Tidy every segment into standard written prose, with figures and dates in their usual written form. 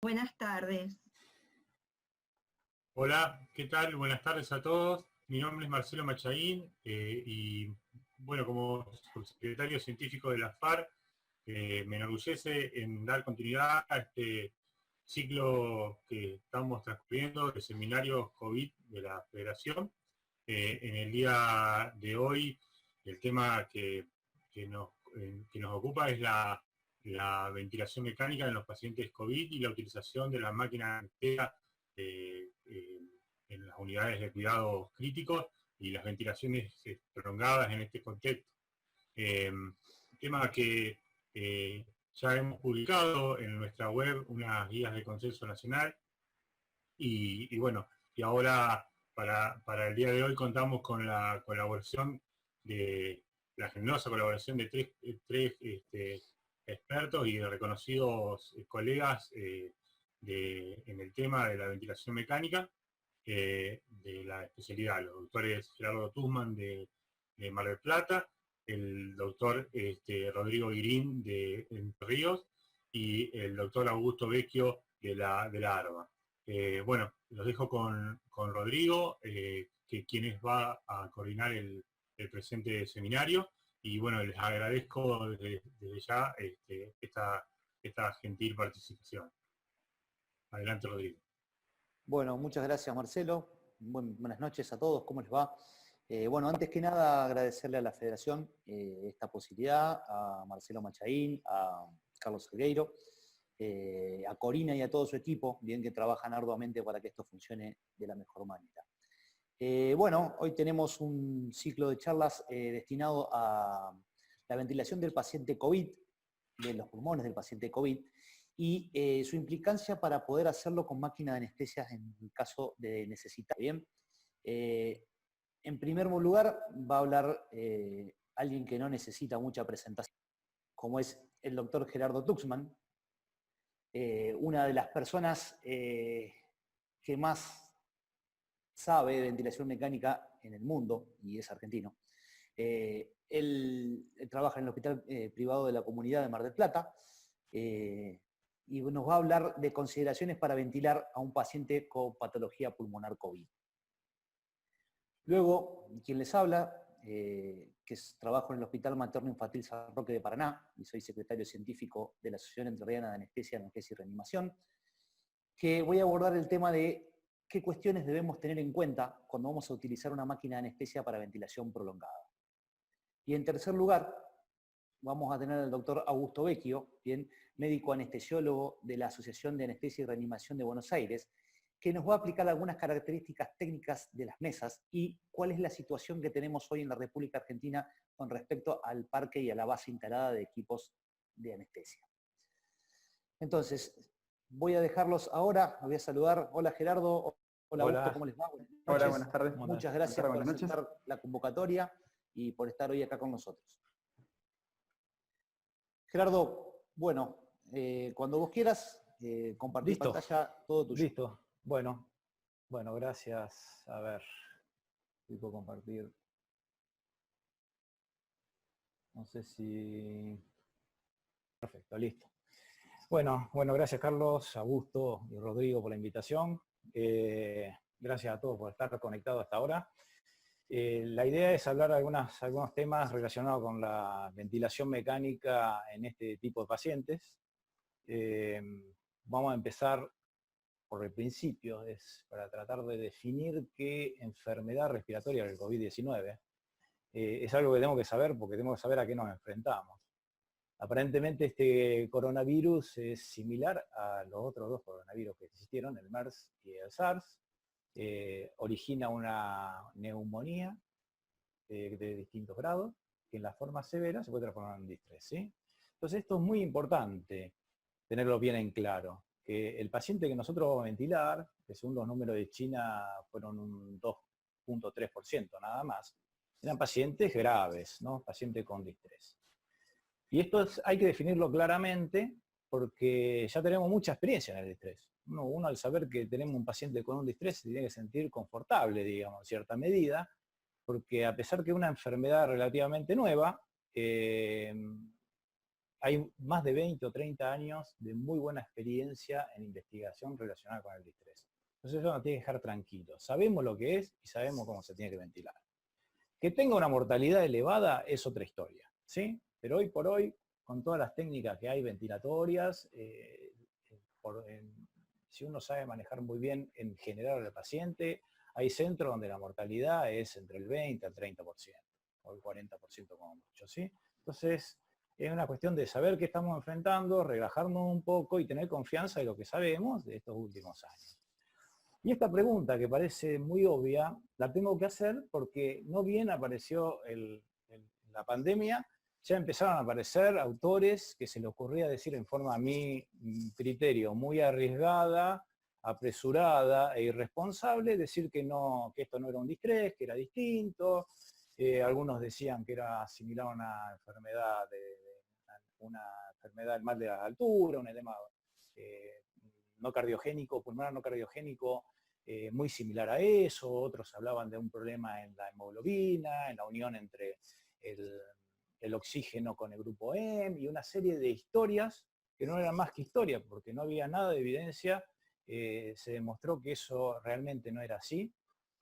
Buenas tardes. Hola, ¿qué tal? Buenas tardes a todos. Mi nombre es Marcelo Machaín y, bueno, como subsecretario científico de la FAR, me enorgullece en dar continuidad a este ciclo que estamos transcurriendo de seminarios COVID de la Federación. En el día de hoy, el tema que nos ocupa es la ventilación mecánica en los pacientes COVID y la utilización de la máquina anestesiológica en las unidades de cuidados críticos y las ventilaciones prolongadas en este contexto. Tema que ya hemos publicado en nuestra web unas guías de consenso nacional y bueno, y ahora para el día de hoy contamos con la colaboración de la generosa colaboración de tres expertos y de reconocidos colegas en el tema de la ventilación mecánica de la especialidad, los doctores Gerardo Tuzman de Mar del Plata, el doctor Rodrigo Guirín de Entre Ríos y el doctor Augusto Vecchio de la ARBA. Bueno, los dejo con Rodrigo, quien va a coordinar el presente seminario, y bueno, les agradezco desde ya esta gentil participación. Adelante, Rodrigo. Bueno, muchas gracias, Marcelo. Buenas noches a todos, ¿cómo les va? Bueno, antes que nada agradecerle a la Federación esta posibilidad, a Marcelo Machaín, a Carlos Salgueiro, a Corina y a todo su equipo, bien que trabajan arduamente para que esto funcione de la mejor manera. Bueno, hoy tenemos un ciclo de charlas destinado a la ventilación del paciente COVID, de los pulmones del paciente COVID, y su implicancia para poder hacerlo con máquina de anestesia en caso de necesitar. Bien, en primer lugar va a hablar alguien que no necesita mucha presentación, como es el doctor Gerardo Tuzman, una de las personas que más sabe de ventilación mecánica en el mundo, y es argentino. Él trabaja en el hospital privado de la comunidad de Mar del Plata, y nos va a hablar de consideraciones para ventilar a un paciente con patología pulmonar COVID. Luego, quien les habla, trabajo en el Hospital Materno Infantil San Roque de Paraná, y soy secretario científico de la Asociación Entrerriana de Anestesia y Reanimación, que voy a abordar el tema de qué cuestiones debemos tener en cuenta cuando vamos a utilizar una máquina de anestesia para ventilación prolongada. Y en tercer lugar, vamos a tener al doctor Augusto Vecchio, bien, médico anestesiólogo de la Asociación de Anestesia y Reanimación de Buenos Aires, que nos va a aplicar algunas características técnicas de las mesas y cuál es la situación que tenemos hoy en la República Argentina con respecto al parque y a la base instalada de equipos de anestesia. Entonces, voy a dejarlos ahora, voy a saludar. Hola Gerardo, hola Augusto, ¿cómo les va? Buenas noches. Hola, buenas tardes. Muchas gracias por aceptar la convocatoria y por estar hoy acá con nosotros. Gerardo, bueno, cuando vos quieras, compartir pantalla, todo tuyo. Listo, bueno, gracias. A ver, puedo compartir. No sé si... Perfecto, listo. Bueno, gracias Carlos, Augusto y Rodrigo por la invitación. Gracias a todos por estar conectados hasta ahora. La idea es hablar de algunos temas relacionados con la ventilación mecánica en este tipo de pacientes. Vamos a empezar por el principio, es para tratar de definir qué enfermedad respiratoria del COVID-19. Es algo que tenemos que saber porque tenemos que saber a qué nos enfrentamos. Aparentemente este coronavirus es similar a los otros dos coronavirus que existieron, el MERS y el SARS. Origina una neumonía de distintos grados, que en la forma severa se puede transformar en distrés, ¿sí? Entonces esto es muy importante tenerlo bien en claro, que el paciente que nosotros vamos a ventilar, que según los números de China fueron un 2.3% nada más, eran pacientes graves, ¿no? Pacientes con distrés. Y esto hay que definirlo claramente porque ya tenemos mucha experiencia en el distrés. Uno al saber que tenemos un paciente con un distrés se tiene que sentir confortable, digamos, en cierta medida, porque a pesar que es una enfermedad relativamente nueva, hay más de 20 o 30 años de muy buena experiencia en investigación relacionada con el distrés. Entonces eso nos tiene que dejar tranquilos. Sabemos lo que es y sabemos cómo se tiene que ventilar. Que tenga una mortalidad elevada es otra historia, ¿sí? Pero hoy por hoy, con todas las técnicas que hay ventilatorias, si uno sabe manejar muy bien en general al paciente, hay centros donde la mortalidad es entre el 20 al 30%, o el 40% como mucho, ¿sí? Entonces, es una cuestión de saber qué estamos enfrentando, relajarnos un poco y tener confianza de lo que sabemos de estos últimos años. Y esta pregunta, que parece muy obvia, la tengo que hacer porque no bien apareció la pandemia, ya empezaron a aparecer autores que se les ocurría decir en forma, a mi criterio, muy arriesgada, apresurada e irresponsable, decir que esto no era un distrés, que era distinto. Algunos decían que era similar a una enfermedad del mal de la altura, un edema no cardiogénico, pulmonar no cardiogénico, muy similar a eso. Otros hablaban de un problema en la hemoglobina, en la unión entre el oxígeno con el grupo M, y una serie de historias que no eran más que historias, porque no había nada de evidencia. Se demostró que eso realmente no era así.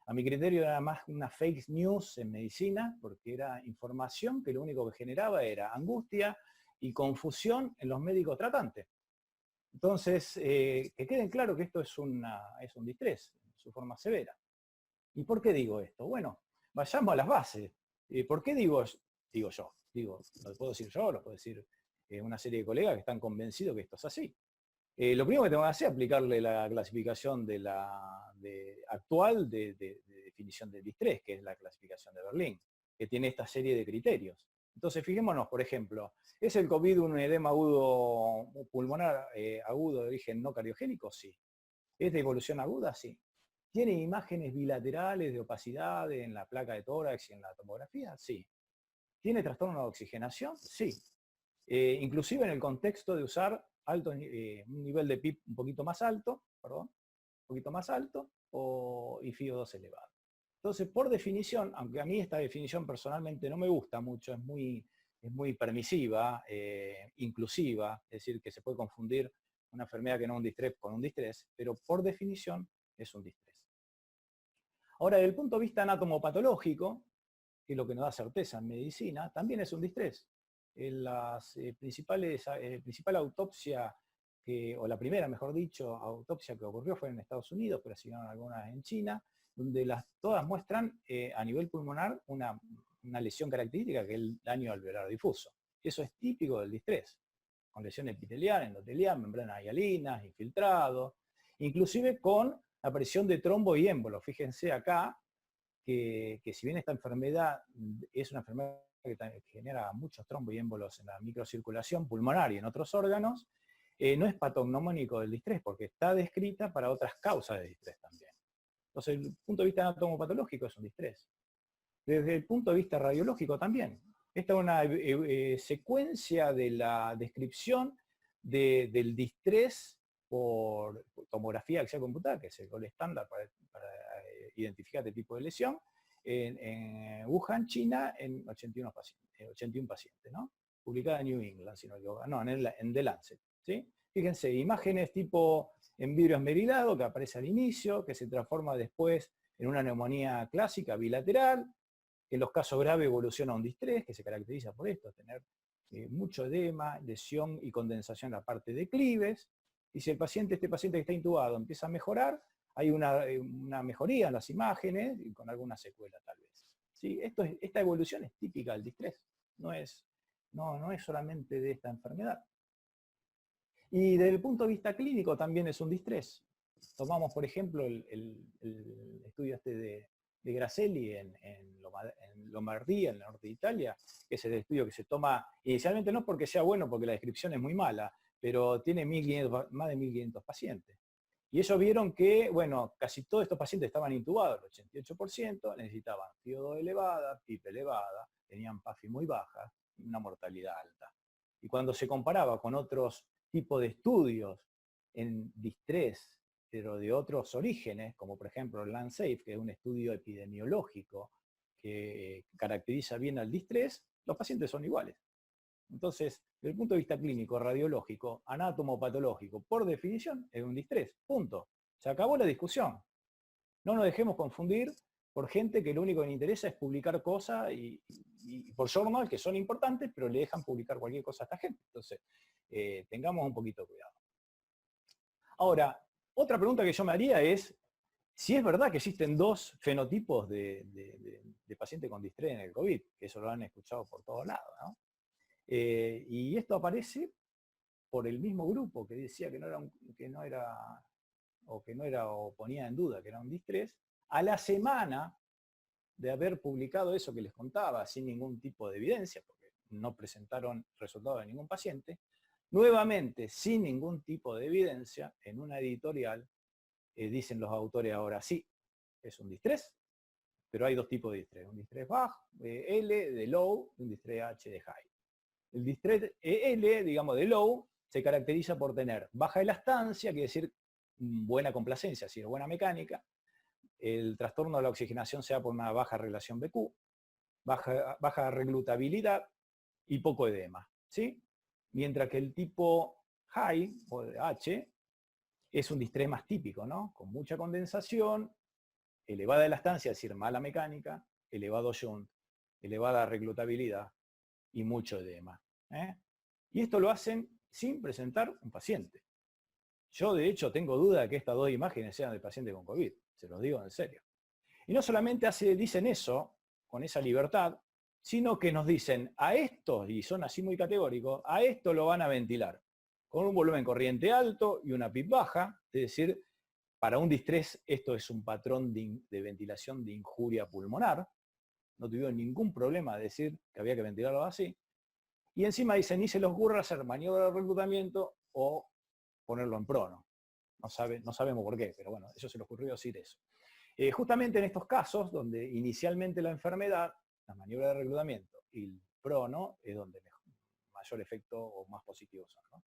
A mi criterio era más una fake news en medicina, porque era información que lo único que generaba era angustia y confusión en los médicos tratantes. Entonces, que queden claro que esto es un distrés, en su forma severa. ¿Y por qué digo esto? Bueno, vayamos a las bases. ¿Por qué digo yo? Lo puedo decir yo, lo puedo decir una serie de colegas que están convencidos que esto es así. Lo primero que tengo que hacer es aplicarle la clasificación actual de definición del distrés, que es la clasificación de Berlín, que tiene esta serie de criterios. Entonces, fijémonos, por ejemplo, ¿es el COVID un edema agudo pulmonar agudo de origen no cardiogénico? Sí. ¿Es de evolución aguda? Sí. ¿Tiene imágenes bilaterales de opacidad en la placa de tórax y en la tomografía? Sí. ¿Tiene trastorno de oxigenación? Sí. Inclusive en el contexto de usar un nivel de PIB un poquito más alto, y FIO2 elevado. Entonces, por definición, aunque a mí esta definición personalmente no me gusta mucho, es muy permisiva, inclusiva, es decir, que se puede confundir una enfermedad que no es un distrés con un distrés, pero por definición es un distrés. Ahora, desde el punto de vista anatomopatológico, que es lo que nos da certeza en medicina, también es un distrés. La principal autopsia, o la primera, mejor dicho, autopsia que ocurrió fue en Estados Unidos, pero siguieron algunas en China, donde todas muestran a nivel pulmonar una lesión característica, que es el daño alveolar difuso. Eso es típico del distrés, con lesión epitelial, endotelial, membranas hialinas, infiltrados, inclusive con aparición de trombo y émbolo. Fíjense acá que si bien esta enfermedad es una enfermedad que genera muchos trombos y émbolos en la microcirculación pulmonar y en otros órganos, no es patognomónico del distrés, porque está descrita para otras causas de distrés también. Entonces, desde el punto de vista anatomopatológico es un distrés. Desde el punto de vista radiológico también. Esta es una secuencia de la descripción del distrés por tomografía axial computada, que es el gold estándar para identificar este tipo de lesión, en Wuhan, China, en 81 pacientes, ¿no? Publicada en New England, si no equivoco, no, en The Lancet, ¿sí? Fíjense, imágenes tipo en vidrio esmerilado, que aparece al inicio, que se transforma después en una neumonía clásica bilateral, que en los casos graves evoluciona a un distrés, que se caracteriza por esto, tener mucho edema, lesión y condensación en la parte de clives. Y si este paciente que está intubado empieza a mejorar, hay una mejoría en las imágenes y con alguna secuela tal vez. ¿Sí? Esta evolución es típica del distrés, no es solamente de esta enfermedad. Y desde el punto de vista clínico también es un distrés. Tomamos, por ejemplo, el estudio de Grasselli en Lombardía, en el norte de Italia, que es el estudio que se toma inicialmente no porque sea bueno, porque la descripción es muy mala, pero tiene más de 1.500 pacientes. Y ellos vieron que, bueno, casi todos estos pacientes estaban intubados, el 88%, necesitaban FIO2 elevada, PIP elevada, tenían PAFI muy baja, una mortalidad alta. Y cuando se comparaba con otros tipos de estudios en distrés, pero de otros orígenes, como por ejemplo el LANSAFE, que es un estudio epidemiológico que caracteriza bien al distrés, los pacientes son iguales. Entonces, desde el punto de vista clínico, radiológico, anatomopatológico, por definición, es un distrés. Punto. Se acabó la discusión. No nos dejemos confundir por gente que lo único que le interesa es publicar cosas y por journal que son importantes, pero le dejan publicar cualquier cosa a esta gente. Entonces, tengamos un poquito de cuidado. Ahora, otra pregunta que yo me haría es, si es verdad que existen dos fenotipos de paciente con distrés en el COVID, que eso lo han escuchado por todos lados, ¿no? Y esto aparece por el mismo grupo que decía que o ponía en duda que era un distrés, a la semana de haber publicado eso que les contaba sin ningún tipo de evidencia, porque no presentaron resultados de ningún paciente, nuevamente sin ningún tipo de evidencia, en una editorial, dicen los autores ahora, sí, es un distrés, pero hay dos tipos de distrés, un distrés bajo, L de low, y un distrés H de high. El distrés L, digamos, de low, se caracteriza por tener baja elastancia, quiere decir buena complacencia, es decir, buena mecánica. El trastorno de la oxigenación se da por una baja relación BQ, baja reclutabilidad y poco edema, ¿sí? Mientras que el tipo high, o H, es un distrés más típico, ¿no? Con mucha condensación, elevada elastancia, es decir, mala mecánica, elevado shunt, elevada reclutabilidad y mucho edema. Y esto lo hacen sin presentar un paciente. Yo, de hecho, tengo duda de que estas dos imágenes sean de paciente con COVID, se los digo en serio. Y no solamente dicen eso, con esa libertad, sino que nos dicen, a estos, y son así muy categóricos, a esto lo van a ventilar, con un volumen corriente alto y una PIP baja, es decir, para un distrés esto es un patrón de ventilación de injuria pulmonar, no tuvieron ningún problema de decir que había que ventilarlo así, y encima dicen, ni se les ocurra hacer maniobra de reclutamiento o ponerlo en prono. No sabemos por qué, pero bueno, eso se le ocurrió decir eso. Justamente en estos casos, donde inicialmente la enfermedad, la maniobra de reclutamiento y el prono, es donde mayor efecto o más positivos son, ¿no?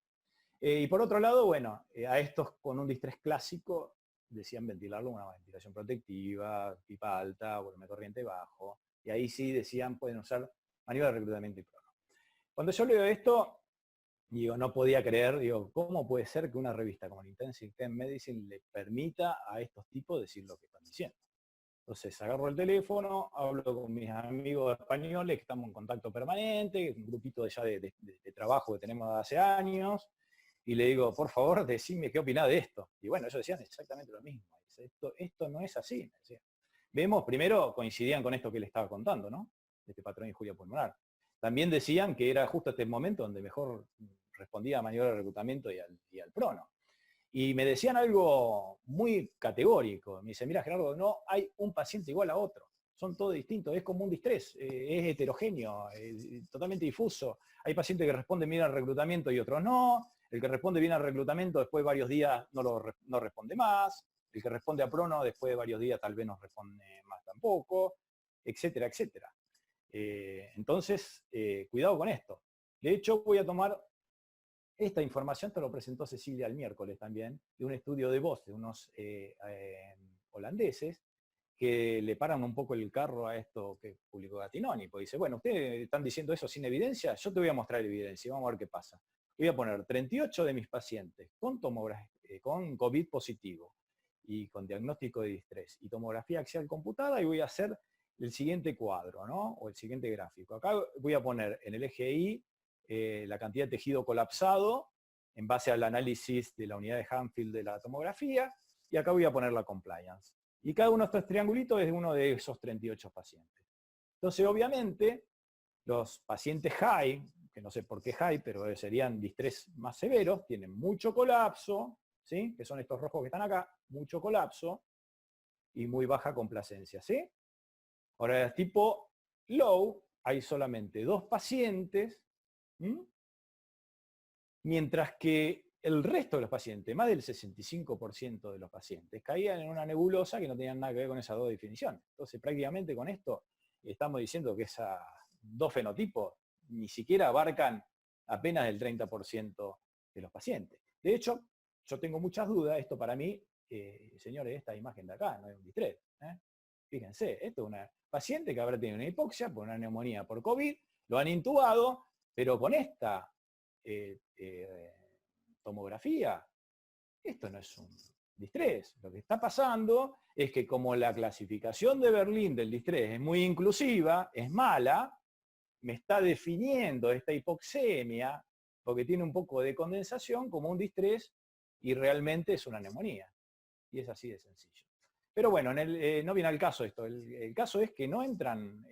Y por otro lado, bueno, a estos con un distrés clásico, decían ventilarlo con una ventilación protectiva, pipa alta, volumen corriente bajo, y ahí sí decían, pueden usar maniobra de reclutamiento y prono. Cuando yo leo esto, digo, no podía creer, digo, ¿cómo puede ser que una revista como el Intensive Care Medicine le permita a estos tipos decir lo que están diciendo? Entonces agarro el teléfono, hablo con mis amigos españoles que estamos en contacto permanente, un grupito ya de trabajo que tenemos hace años, y le digo, por favor, decime qué opinás de esto. Y bueno, ellos decían exactamente lo mismo. Esto no es así, me decían. Vemos, primero coincidían con esto que le estaba contando, ¿no? De este patrón de injuria pulmonar. También decían que era justo este momento donde mejor respondía a maniobra de reclutamiento y al prono. Y me decían algo muy categórico. Me dice, mira Gerardo, no hay un paciente igual a otro. Son todos distintos, es como un distrés, es heterogéneo, totalmente difuso. Hay pacientes que responden bien al reclutamiento y otros no. El que responde bien al reclutamiento después de varios días no responde más. El que responde a prono después de varios días tal vez no responde más tampoco, etcétera, etcétera. Entonces, cuidado con esto. De hecho, voy a tomar esta información, te lo presentó Cecilia el miércoles también, de un estudio de voz de unos holandeses que le paran un poco el carro a esto que publicó Gattinoni, porque dice, bueno, ustedes están diciendo eso sin evidencia, yo te voy a mostrar evidencia, vamos a ver qué pasa. Voy a poner 38 de mis pacientes con COVID positivo y con diagnóstico de distrés y tomografía axial computada y voy a hacer el siguiente cuadro, ¿no? O el siguiente gráfico. Acá voy a poner en el eje Y la cantidad de tejido colapsado en base al análisis de la unidad de Hanfield de la tomografía, y acá voy a poner la compliance. Y cada uno de estos triangulitos es uno de esos 38 pacientes. Entonces, obviamente, los pacientes high, que no sé por qué high, pero serían distrés más severos, tienen mucho colapso, ¿sí? Que son estos rojos que están acá, mucho colapso y muy baja complacencia, ¿sí? Ahora, tipo low, hay solamente 2 pacientes, mientras que el resto de los pacientes, más del 65% de los pacientes, caían en una nebulosa que no tenían nada que ver con esas 2 definiciones. Entonces, prácticamente con esto estamos diciendo que esos 2 fenotipos ni siquiera abarcan apenas el 30% de los pacientes. De hecho, yo tengo muchas dudas, esto para mí, señores, esta imagen de acá no es un distrés. Fíjense, esto es una paciente que habrá tenido una hipoxia por una neumonía por COVID, lo han intubado, Pero con esta tomografía, esto no es un distrés. Lo que está pasando es que como la clasificación de Berlín del distrés es muy inclusiva, es mala, me está definiendo esta hipoxemia, porque tiene un poco de condensación, como un distrés, y realmente es una neumonía. Y es así de sencillo. Pero bueno, no viene al caso esto. El caso es que no entran,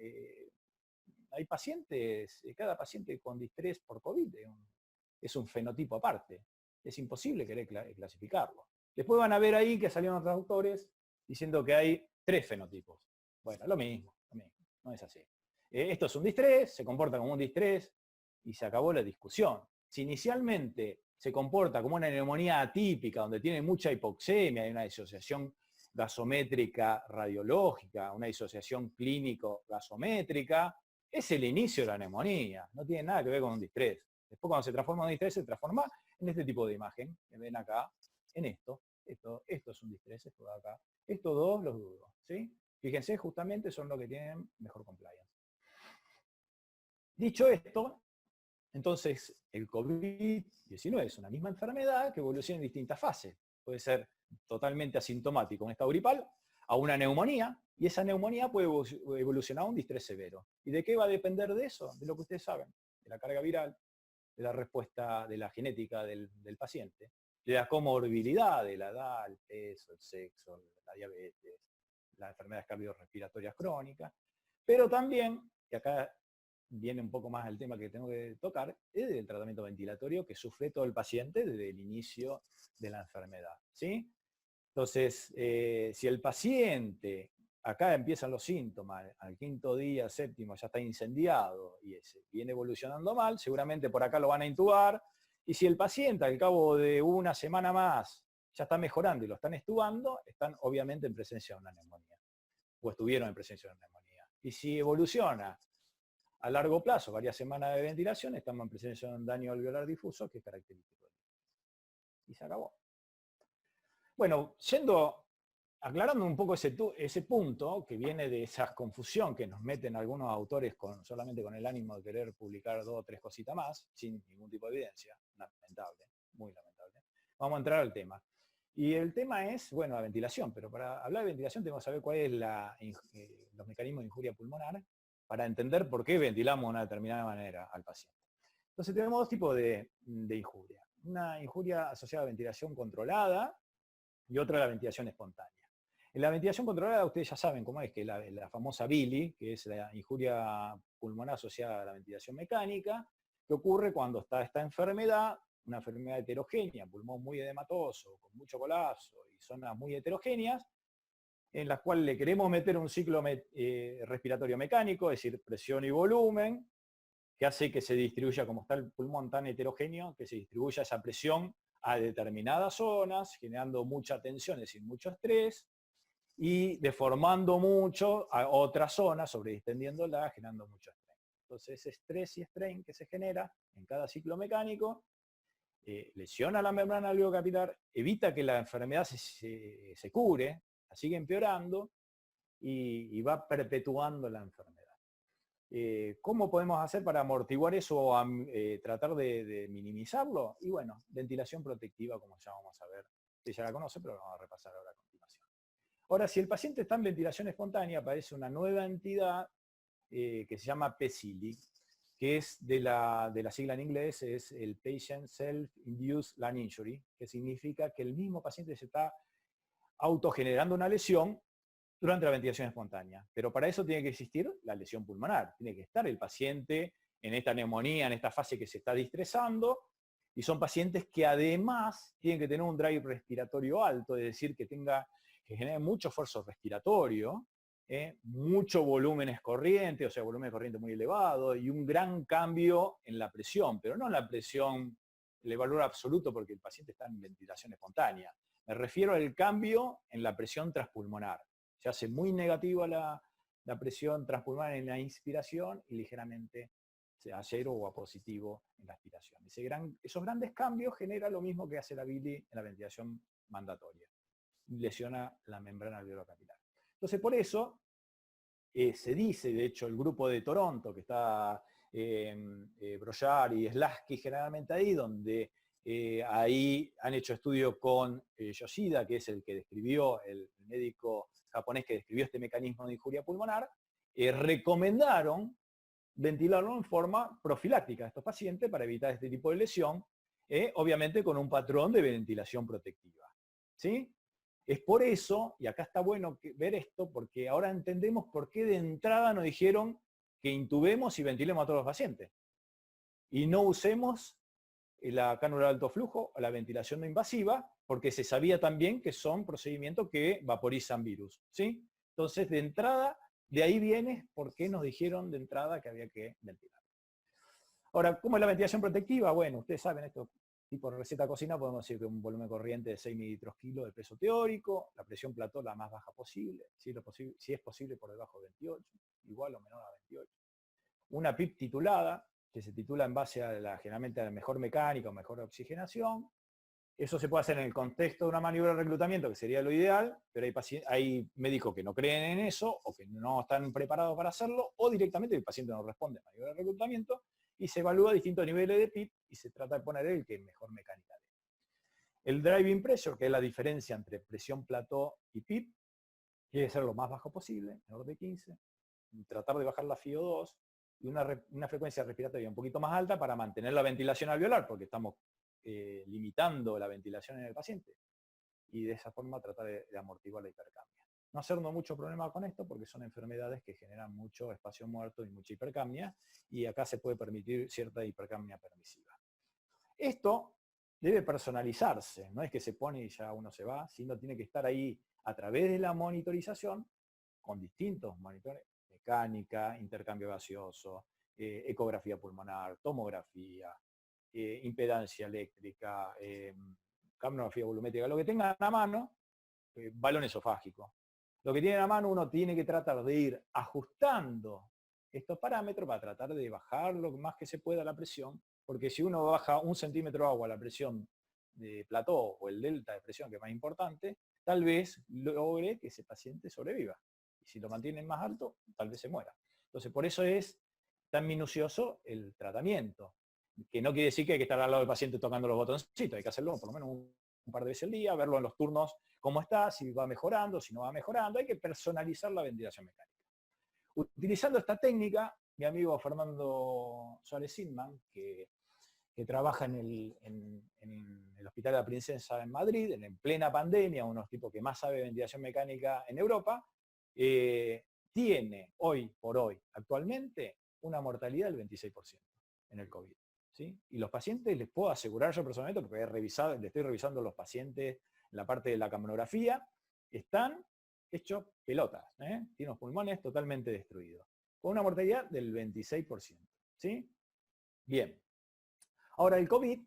hay pacientes, cada paciente con distrés por COVID es un fenotipo aparte. Es imposible querer clasificarlo. Después van a ver ahí que salieron otros autores diciendo que hay 3 fenotipos. Bueno, lo mismo, no es así. Esto es un distrés, se comporta como un distrés y se acabó la discusión. Si inicialmente se comporta como una neumonía atípica, donde tiene mucha hipoxemia, hay una disociación gasométrica radiológica, una disociación clínico-gasométrica, es el inicio de la neumonía, no tiene nada que ver con un distrés. Después cuando se transforma en un distrés, se transforma en este tipo de imagen, que ven acá, en esto. Esto es un distrés, esto de acá. Estos dos los dudo, ¿sí? Fíjense, justamente son los que tienen mejor compliance. Dicho esto, entonces el COVID-19 es una misma enfermedad que evoluciona en distintas fases. Puede ser totalmente asintomático, un estado gripal, a una neumonía, y esa neumonía puede evolucionar a un distrés severo. ¿Y de qué va a depender de eso? De lo que ustedes saben, de la carga viral, de la respuesta de la genética del paciente, de la comorbilidad, de la edad, el peso, el sexo, la diabetes, las enfermedades cardiorrespiratorias crónicas, pero también, y acá viene un poco más el tema que tengo que tocar, es del tratamiento ventilatorio que sufre todo el paciente desde el inicio de la enfermedad, ¿sí? Entonces, si el paciente, acá empiezan los síntomas, al 5.º día, 7.º, ya está incendiado y viene evolucionando mal, seguramente por acá lo van a intubar, y si el paciente al cabo de una semana más ya está mejorando y lo están extubando, están obviamente en presencia de una neumonía, o estuvieron en presencia de una neumonía. Y si evoluciona a largo plazo, varias semanas de ventilación, estamos en presencia de un daño alveolar difuso que es característico. Y se acabó. Bueno, aclarando un poco ese punto que viene de esa confusión que nos meten algunos autores solamente con el ánimo de querer publicar 2 o 3 cositas más, sin ningún tipo de evidencia, lamentable, muy lamentable. Vamos a entrar al tema. Y el tema es, bueno, la ventilación, pero para hablar de ventilación tenemos que saber cuáles son los mecanismos de injuria pulmonar para entender por qué ventilamos de una determinada manera al paciente. Entonces tenemos 2 tipos de injuria. Una injuria asociada a ventilación controlada y otra la ventilación espontánea. En la ventilación controlada ustedes ya saben cómo es, que la famosa BILI, que es la injuria pulmonar asociada a la ventilación mecánica, que ocurre cuando está esta enfermedad, una enfermedad heterogénea, pulmón muy edematoso, con mucho colapso y zonas muy heterogéneas, en las cuales le queremos meter un ciclo respiratorio mecánico, es decir, presión y volumen, que hace que se distribuya, como está el pulmón tan heterogéneo, que se distribuya esa presión a determinadas zonas, generando mucha tensión, es decir, mucho estrés, y deformando mucho a otras zonas, sobredistendiéndola, generando mucho estrés. Entonces, ese estrés y strain que se genera en cada ciclo mecánico lesiona la membrana alveocapilar, evita que la enfermedad se cure, la sigue empeorando y va perpetuando la enfermedad. ¿Cómo podemos hacer para amortiguar eso o tratar de minimizarlo? Y bueno, ventilación protectiva, como ya vamos a ver, que ya la conoce, pero lo vamos a repasar ahora a continuación. Ahora, si el paciente está en ventilación espontánea, aparece una nueva entidad que se llama PSILI, que es de la sigla en inglés, es el Patient Self-Induced Lung Injury, que significa que el mismo paciente se está autogenerando una lesión durante la ventilación espontánea. Pero para eso tiene que existir la lesión pulmonar, tiene que estar el paciente en esta neumonía, en esta fase que se está distresando, y son pacientes que además tienen que tener un drive respiratorio alto, es decir, que genere mucho esfuerzo respiratorio, mucho volumen corriente, o sea, volumen corriente muy elevado, y un gran cambio en la presión, pero no en la presión, el valor absoluto, porque el paciente está en ventilación espontánea. Me refiero al cambio en la presión transpulmonar. Se hace muy negativa la presión transpulmonar en la inspiración y ligeramente a 0 o a positivo en la expiración. Esos grandes cambios generan lo mismo que hace la BILI en la ventilación mandatoria. Lesiona la membrana alveolocapilar. Entonces, por eso se dice, de hecho, el grupo de Toronto, que está Broyar y Slasky generalmente ahí, donde ahí han hecho estudio con Yoshida, que es el que describió, el médico japonés que describió este mecanismo de injuria pulmonar, recomendaron ventilarlo en forma profiláctica a estos pacientes para evitar este tipo de lesión, obviamente con un patrón de ventilación protectiva. ¿Sí? Es por eso, y acá está bueno ver esto, porque ahora entendemos por qué de entrada nos dijeron que intubemos y ventilemos a todos los pacientes. Y no usemos la cánula de alto flujo o la ventilación no invasiva, porque se sabía también que son procedimientos que vaporizan virus. ¿Sí? Entonces, de entrada, de ahí viene por qué nos dijeron de entrada que había que ventilar. Ahora, ¿cómo es la ventilación protectiva? Bueno, ustedes saben esto. Tipo de receta cocina, podemos decir que un volumen corriente de 6 mililitros kilo de peso teórico, la presión plató la más baja posible, si es posible por debajo de 28, igual o menor a 28. Una PIP titulada, que se titula en base generalmente a la mejor mecánica o mejor oxigenación. Eso se puede hacer en el contexto de una maniobra de reclutamiento, que sería lo ideal, pero hay médicos que no creen en eso, o que no están preparados para hacerlo, o directamente el paciente no responde a maniobra de reclutamiento, y se evalúa distintos niveles de PIP y se trata de poner el que mejor mecánica dé. El driving pressure, que es la diferencia entre presión plató y PIP, quiere ser lo más bajo posible, menor de 15, tratar de bajar la FiO2 y una frecuencia respiratoria un poquito más alta para mantener la ventilación alveolar, porque estamos limitando la ventilación en el paciente. Y de esa forma tratar de amortiguar la hipercamia. No hacernos mucho problema con esto porque son enfermedades que generan mucho espacio muerto y mucha hipercamia, y acá se puede permitir cierta hipercamia permisiva. Esto debe personalizarse, no es que se pone y ya uno se va, sino tiene que estar ahí a través de la monitorización con distintos monitores, mecánica, intercambio gaseoso, ecografía pulmonar, tomografía, impedancia eléctrica, capnografía volumétrica, lo que tengan a mano, balón esofágico. Lo que tienen a mano uno tiene que tratar de ir ajustando estos parámetros para tratar de bajar lo más que se pueda la presión, porque si uno baja 1 centímetro de agua la presión de plató o el delta de presión, que es más importante, tal vez logre que ese paciente sobreviva. Y si lo mantienen más alto, tal vez se muera. Entonces, por eso es tan minucioso el tratamiento, que no quiere decir que hay que estar al lado del paciente tocando los botoncitos, hay que hacerlo por lo menos un par de veces al día, verlo en los turnos cómo está, si va mejorando, si no va mejorando, hay que personalizar la ventilación mecánica. Utilizando esta técnica, mi amigo Fernando Suárez Zimman, que trabaja en el Hospital de la Princesa en Madrid, en plena pandemia, uno de los tipos que más sabe de ventilación mecánica en Europa, tiene hoy por hoy, actualmente, una mortalidad del 26% en el COVID. ¿Sí? Y los pacientes, les puedo asegurar yo personalmente, porque le estoy revisando los pacientes en la parte de la capnografía, están hechos pelotas, tienen los pulmones totalmente destruidos, con una mortalidad del 26%. ¿Sí? Bien. Ahora, el COVID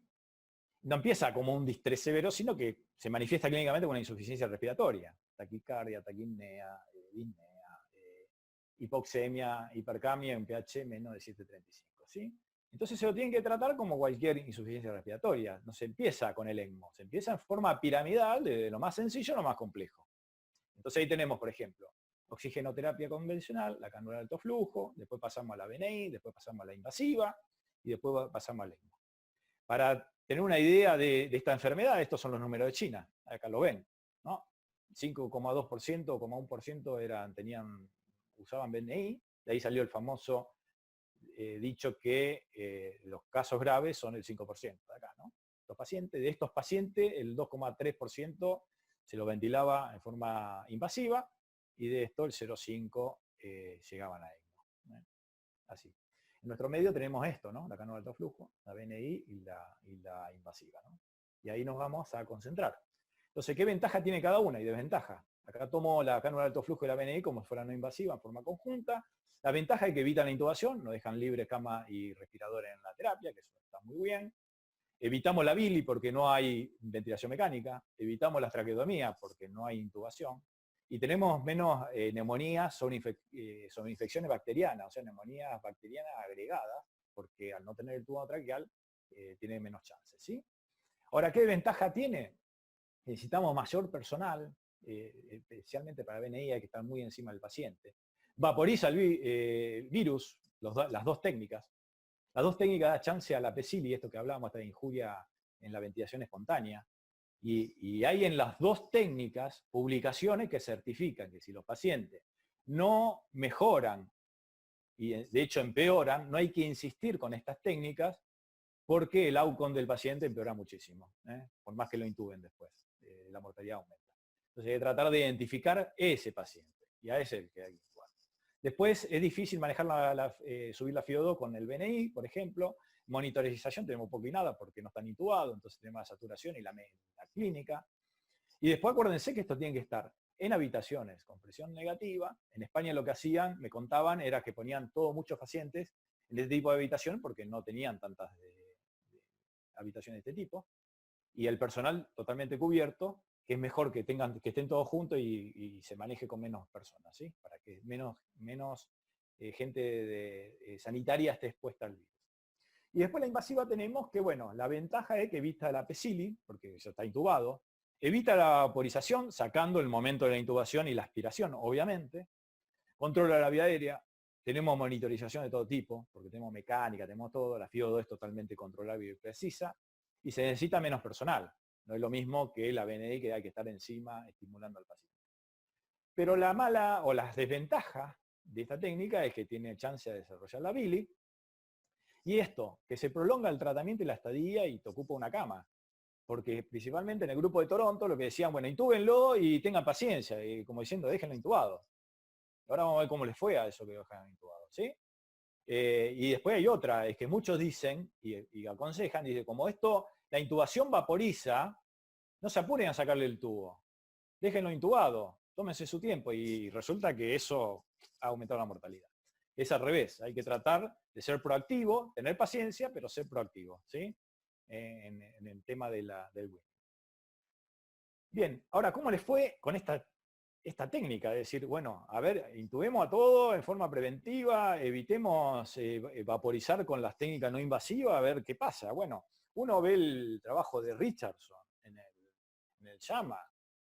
no empieza como un distrés severo, sino que se manifiesta clínicamente con una insuficiencia respiratoria, taquicardia, taquipnea, disnea, hipoxemia, hipercamia, un pH menos de 7,35. ¿Sí? Entonces se lo tienen que tratar como cualquier insuficiencia respiratoria. No se empieza con el ECMO, se empieza en forma piramidal, de lo más sencillo a lo más complejo. Entonces ahí tenemos, por ejemplo, oxigenoterapia convencional, la cánula de alto flujo, después pasamos a la BNI, después pasamos a la invasiva y después pasamos al ECMO. Para tener una idea de esta enfermedad, estos son los números de China, acá lo ven, ¿no? 5,2% o 0,1% usaban BNI, de ahí salió el famoso dicho que los casos graves son el 5% de acá, ¿no? De estos pacientes, el 2,3% se lo ventilaba en forma invasiva, y de esto el 0,5% llegaban a ECMO. Así. En nuestro medio tenemos esto, ¿no? La cánula de alto flujo, la BNI y la invasiva, ¿no? Y ahí nos vamos a concentrar. Entonces, ¿qué ventaja tiene cada una y desventaja? Acá tomo la cánula de alto flujo y la BNI como si fuera no invasiva en forma conjunta. La ventaja es que evitan la intubación, no dejan libre cama y respirador en la terapia, que eso está muy bien. Evitamos la bili porque no hay ventilación mecánica. Evitamos la traqueotomía porque no hay intubación. Y tenemos menos neumonías sobre infecciones bacterianas, o sea, neumonías bacterianas agregadas, porque al no tener el tubo traqueal tiene menos chances. ¿Sí? Ahora, ¿qué ventaja tiene? Necesitamos mayor personal, especialmente para BNI hay que estar muy encima del paciente. Vaporiza el virus, las dos técnicas, Las dos técnicas dan chance a la PECIL, y esto que hablábamos de injuria en la ventilación espontánea, y hay en las dos técnicas publicaciones que certifican que si los pacientes no mejoran y de hecho empeoran, no hay que insistir con estas técnicas porque el outcome del paciente empeora muchísimo, por más que lo intuben después, la mortalidad aumenta. Entonces hay que tratar de identificar ese paciente, y a ese es el que hay que intubar. Después es difícil manejar subir la FIO2 con el BNI, por ejemplo. Monitorización tenemos poco y nada porque no están intubados, entonces tenemos la saturación y la clínica. Y después acuérdense que esto tiene que estar en habitaciones con presión negativa. En España lo que hacían, me contaban, era que ponían muchos pacientes en este tipo de habitación porque no tenían tantas habitaciones de este tipo. Y el personal totalmente cubierto, que es mejor que estén todos juntos y se maneje con menos personas, ¿sí? Para que menos gente sanitaria esté expuesta al virus. Y después la invasiva tenemos que, bueno, la ventaja es que evita la PECILI, porque ya está intubado, evita la vaporización, sacando el momento de la intubación y la aspiración, obviamente, controla la vía aérea, tenemos monitorización de todo tipo, porque tenemos mecánica, tenemos todo, la FIO2 es totalmente controlable y precisa, y se necesita menos personal. No es lo mismo que la BNI, que hay que estar encima estimulando al paciente. Pero la mala o las desventajas de esta técnica es que tiene chance de desarrollar la bili, y esto, que se prolonga el tratamiento y la estadía y te ocupa una cama. Porque principalmente en el grupo de Toronto lo que decían, bueno, intúbenlo y tengan paciencia, y como diciendo, déjenlo intubado. Ahora vamos a ver cómo les fue a eso que dejan intubado, ¿sí? Y después hay otra, es que muchos dicen y aconsejan, dice, como esto, la intubación vaporiza, no se apuren a sacarle el tubo, déjenlo intubado, tómense su tiempo, y resulta que eso ha aumentado la mortalidad. Es al revés, hay que tratar de ser proactivo, tener paciencia, pero ser proactivo, ¿sí? En el tema del WIN. Bien, ahora, ¿cómo les fue con esta técnica? Es decir, bueno, a ver, intubemos a todo en forma preventiva, evitemos vaporizar con las técnicas no invasivas, a ver qué pasa. Bueno, uno ve el trabajo de Richardson en el JAMA,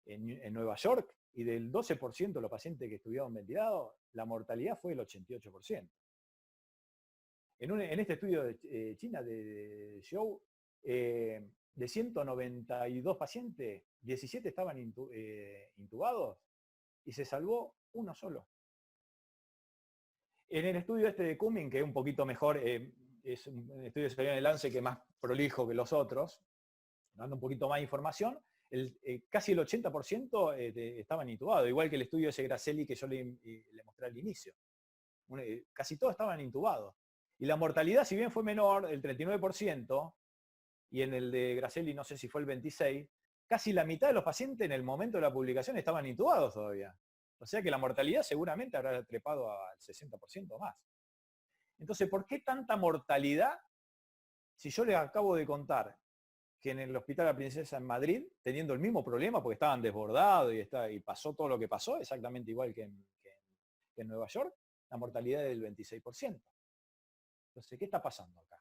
en Nueva York, y del 12% de los pacientes que estuvieron ventilados, la mortalidad fue el 88%. En este estudio de China, de Zhou, de 192 pacientes, 17 estaban intubados y se salvó uno solo. En el estudio este de Cumming, que es un poquito mejor, es un estudio que salió en el Lancet que es más prolijo que los otros, dando un poquito más de información, casi el 80% estaban intubados, igual que el estudio ese Grasselli que yo le mostré al inicio. Casi todos estaban intubados. Y la mortalidad, si bien fue menor, el 39%, y en el de Grasselli no sé si fue el 26%, casi la mitad de los pacientes en el momento de la publicación estaban intubados todavía. O sea que la mortalidad seguramente habrá trepado al 60% más. Entonces, ¿por qué tanta mortalidad si yo les acabo de contar que en el Hospital La Princesa en Madrid, teniendo el mismo problema porque estaban desbordados y pasó todo lo que pasó, exactamente igual que en Nueva York, la mortalidad es del 26%. Entonces, ¿qué está pasando acá?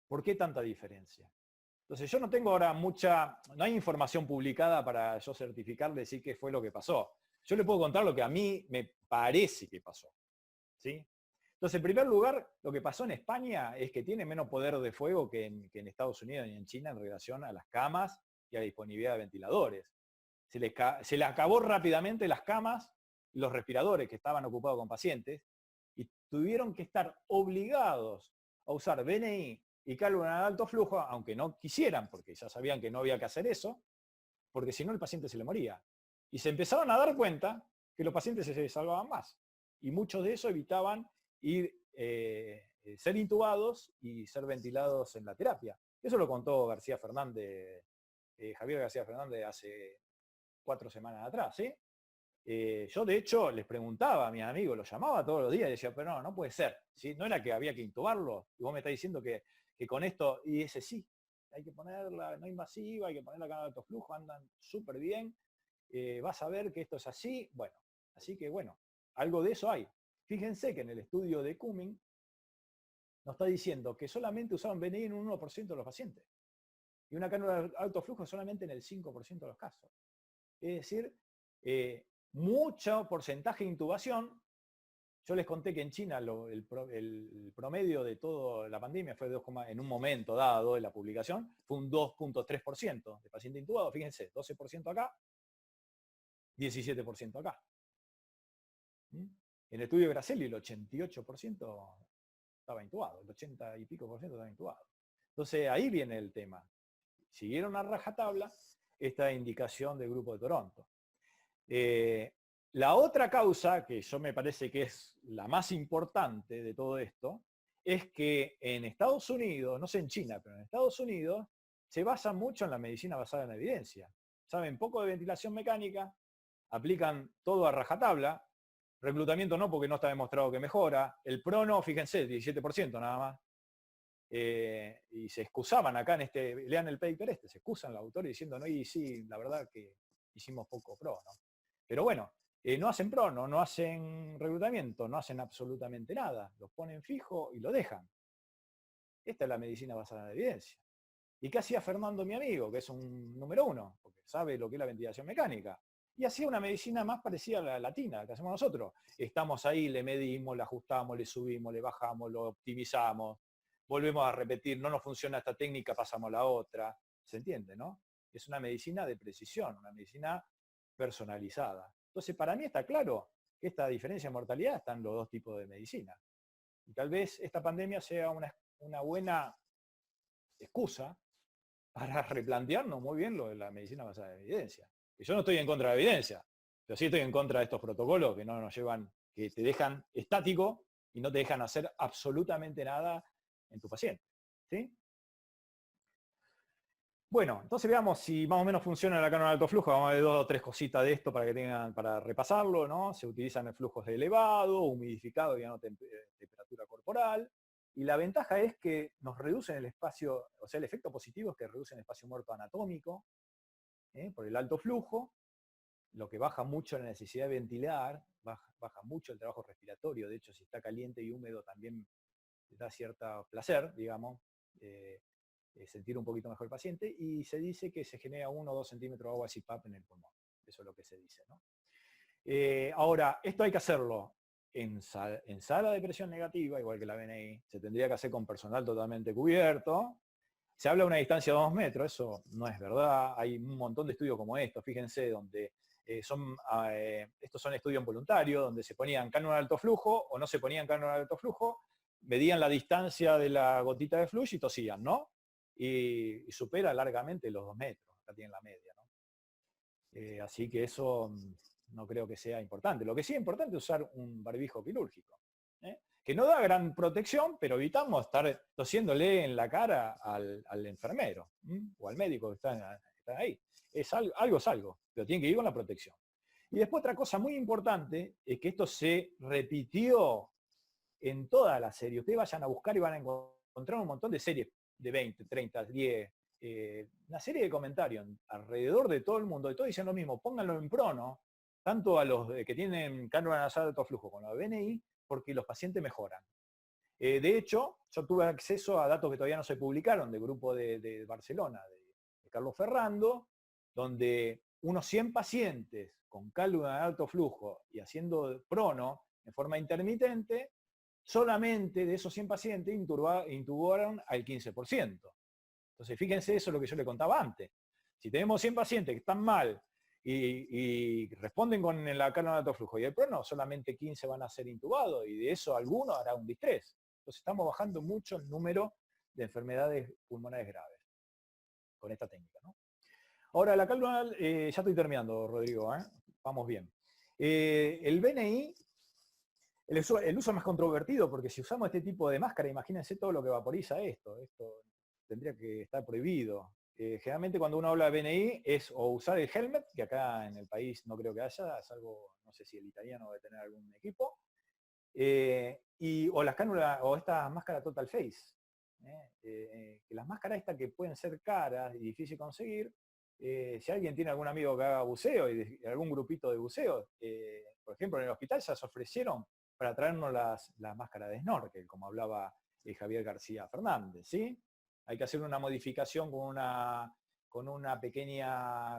¿Por qué tanta diferencia? Entonces, yo no tengo ahora no hay información publicada para yo certificar, decir qué fue lo que pasó. Yo le puedo contar lo que a mí me parece que pasó, ¿sí? Entonces, en primer lugar, lo que pasó en España es que tiene menos poder de fuego que en Estados Unidos y en China en relación a las camas y a la disponibilidad de ventiladores. Se le acabó rápidamente las camas y los respiradores que estaban ocupados con pacientes, y tuvieron que estar obligados a usar BNI y cálculo de alto flujo, aunque no quisieran, porque ya sabían que no había que hacer eso, porque si no el paciente se le moría. Y se empezaron a dar cuenta que los pacientes se salvaban más. Y muchos de eso evitaban ser intubados y ser ventilados en la terapia. Eso lo contó García Fernández, Javier García Fernández hace 4 semanas atrás, ¿sí? Yo de hecho les preguntaba a mis amigos, los llamaba todos los días y decía, pero no puede ser, ¿sí? No era que había que intubarlo, y vos me estás diciendo que con esto, y ese sí, hay que ponerla no invasiva, hay que ponerla con alto flujo, andan súper bien, vas a ver que esto es así, bueno, así que bueno, algo de eso hay. Fíjense que en el estudio de Cumming nos está diciendo que solamente usaban BNI en un 1% de los pacientes, y una cánula de alto flujo solamente en el 5% de los casos. Es decir, mucho porcentaje de intubación Yo les conté que en China el promedio de toda la pandemia fue en un momento dado de la publicación, fue un 2.3% de paciente intubado. Fíjense, 12% acá, 17% acá. ¿Mm? En el estudio de Grasselli el 88% estaba intubado, el 80 y pico por ciento estaba intubado. Entonces ahí viene el tema. Siguieron a rajatabla esta indicación del Grupo de Toronto. La otra causa, que yo me parece que es la más importante de todo esto, es que en Estados Unidos, no sé en China, pero en Estados Unidos, se basa mucho en la medicina basada en la evidencia. Saben poco de ventilación mecánica, aplican todo a rajatabla, reclutamiento no porque no está demostrado que mejora, el prono, fíjense, 17% nada más. Y se excusaban acá en lean el paper se excusan los autores diciendo, no, y sí, la verdad que hicimos poco pro, ¿no? Pero bueno, no hacen prono, no hacen reclutamiento, no hacen absolutamente nada, los ponen fijo y lo dejan. Esta es la medicina basada en la evidencia. ¿Y qué hacía Fernando, mi amigo, que es un número 1, porque sabe lo que es la ventilación mecánica? Y hacía una medicina más parecida a la latina, que hacemos nosotros. Estamos ahí, le medimos, le ajustamos, le subimos, le bajamos, lo optimizamos, volvemos a repetir, no nos funciona esta técnica, pasamos a la otra. ¿Se entiende, no? Es una medicina de precisión, una medicina personalizada. Entonces, para mí está claro que esta diferencia en mortalidad está en los dos tipos de medicina. Y tal vez esta pandemia sea una buena excusa para replantearnos muy bien lo de la medicina basada en evidencia. Y yo no estoy en contra de la evidencia, pero sí estoy en contra de estos protocolos que no nos llevan, que te dejan estático y no te dejan hacer absolutamente nada en tu paciente. ¿Sí? Bueno, entonces veamos si más o menos funciona la cámara de alto flujo. Vamos a ver 2 o 3 cositas de esto para que tengan, para repasarlo, ¿no? Se utilizan en flujos de elevado, humidificado y a temperatura corporal. Y la ventaja es que nos reducen el espacio, o sea, el efecto positivo es que reducen el espacio muerto anatómico por el alto flujo, lo que baja mucho la necesidad de ventilar, baja mucho el trabajo respiratorio. De hecho, si está caliente y húmedo también da cierto placer, digamos, sentir un poquito mejor el paciente, y se dice que se genera 1 o 2 centímetros de agua CPAP en el pulmón. Eso es lo que se dice, ¿no? Ahora, esto hay que hacerlo en sala de presión negativa, igual que la BNI, se tendría que hacer con personal totalmente cubierto. Se habla de una distancia de 2 metros, eso no es verdad. Hay un montón de estudios como estos, fíjense, donde estos son estudios voluntarios, donde se ponían cánula de alto flujo o no se ponían cánula de alto flujo, medían la distancia de la gotita de flujo y tosían, ¿no? Y supera largamente los 2 metros, acá tienen la media, ¿no? Así que eso no creo que sea importante. Lo que sí es importante es usar un barbijo quirúrgico, que no da gran protección, pero evitamos estar tosiéndole en la cara al enfermero o al médico que está ahí. Algo es algo, pero tiene que ir con la protección. Y después otra cosa muy importante es que esto se repitió en toda la serie. Ustedes vayan a buscar y van a encontrar un montón de series de 20, 30, 10, una serie de comentarios alrededor de todo el mundo, y todos dicen lo mismo, pónganlo en prono, tanto a los que tienen cánula nasal de alto flujo con la BNI, porque los pacientes mejoran. De hecho, yo tuve acceso a datos que todavía no se publicaron del grupo de Barcelona, de Carlos Ferrando, donde unos 100 pacientes con cánula de alto flujo y haciendo prono en forma intermitente, solamente de esos 100 pacientes intubaron al 15%. Entonces, fíjense, eso es lo que yo le contaba antes. Si tenemos 100 pacientes que están mal y responden con la cánula de alto flujo y el prono, solamente 15 van a ser intubados y de eso alguno hará un distrés. Entonces estamos bajando mucho el número de enfermedades pulmonares graves con esta técnica, ¿no? Ahora, la cánula, ya estoy terminando, Rodrigo, vamos bien. El BNI, el uso más controvertido, porque si usamos este tipo de máscara, imagínense todo lo que vaporiza esto tendría que estar prohibido. Generalmente cuando uno habla de BNI es o usar el helmet, que acá en el país no creo que haya, salvo, no sé si el italiano debe tener algún equipo, o las cánulas, o esta máscara Total Face. Que las máscaras estas que pueden ser caras y difícil conseguir, si alguien tiene algún amigo que haga buceo y algún grupito de buceo, por ejemplo en el hospital ya se ofrecieron para traernos las máscaras de snorkel, como hablaba Javier García Fernández, ¿sí? Hay que hacer una modificación con una pequeña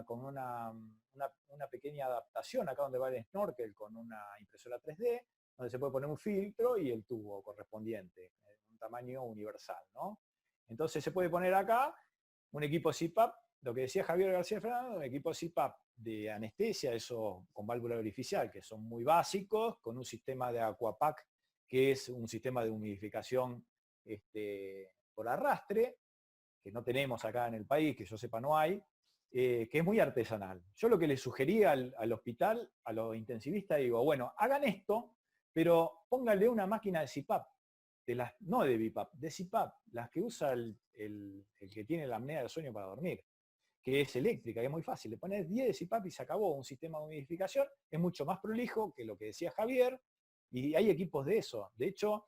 adaptación acá donde va el snorkel con una impresora 3D, donde se puede poner un filtro y el tubo correspondiente, un tamaño universal, ¿no? Entonces se puede poner acá un equipo CPAP, lo que decía Javier García Fernando, un equipo CPAP de anestesia, eso con válvula orificial, que son muy básicos, con un sistema de Aquapac, que es un sistema de humidificación por arrastre, que no tenemos acá en el país, que yo sepa no hay, que es muy artesanal. Yo lo que le sugería al hospital, a los intensivistas, digo, bueno, hagan esto, pero pónganle una máquina de CPAP, no de BiPAP, de CPAP, las que usa el que tiene la apnea del sueño para dormir, que es eléctrica, que es muy fácil. Le pones 10 de CPAP y se acabó. Un sistema de humidificación es mucho más prolijo que lo que decía Javier, y hay equipos de eso. De hecho,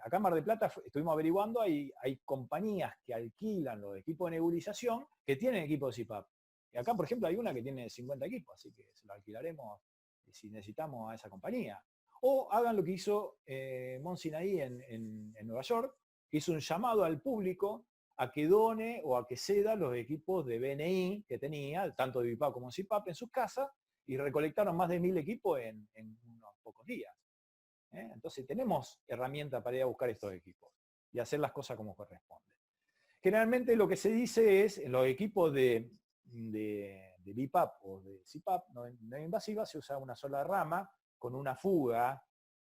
acá en Mar del Plata estuvimos averiguando, hay compañías que alquilan los equipos de nebulización que tienen equipos de CPAP. Y acá, por ejemplo, hay una que tiene 50 equipos, así que se lo alquilaremos si necesitamos a esa compañía. O hagan lo que hizo Monsinaí en Nueva York, que hizo un llamado al público a que done o a que ceda los equipos de BNI que tenía, tanto de BiPAP como CPAP, en sus casas, y recolectaron más de 1000 equipos en unos pocos días. Entonces tenemos herramientas para ir a buscar estos equipos y hacer las cosas como corresponde. Generalmente lo que se dice es, en los equipos de BiPAP o de CPAP no invasiva, se usa una sola rama con una fuga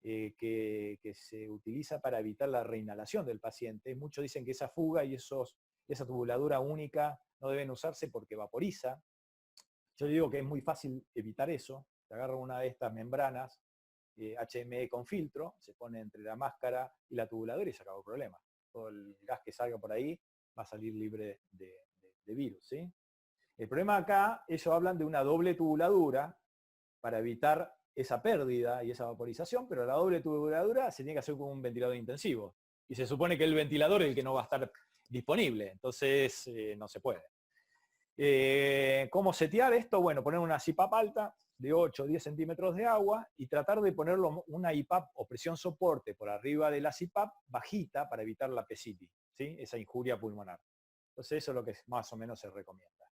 que se utiliza para evitar la reinhalación del paciente. Muchos dicen que esa fuga y esa tubuladura única no deben usarse porque vaporiza. Yo digo que es muy fácil evitar eso. Se agarra una de estas membranas HME con filtro, se pone entre la máscara y la tubuladora y se acabó el problema. Todo el gas que salga por ahí va a salir libre de virus, ¿sí? El problema acá, ellos hablan de una doble tubuladura para evitar esa pérdida y esa vaporización, pero la doble tubuladura se tiene que hacer con un ventilador intensivo. Y se supone que el ventilador es el que no va a estar disponible, entonces no se puede. ¿Cómo setear esto? Bueno, poner una CPAP alta de 8 o 10 centímetros de agua y tratar de ponerlo una IPAP o presión soporte por arriba de la CPAP bajita para evitar la PSITI, ¿sí? Esa injuria pulmonar. Entonces eso es lo que más o menos se recomienda.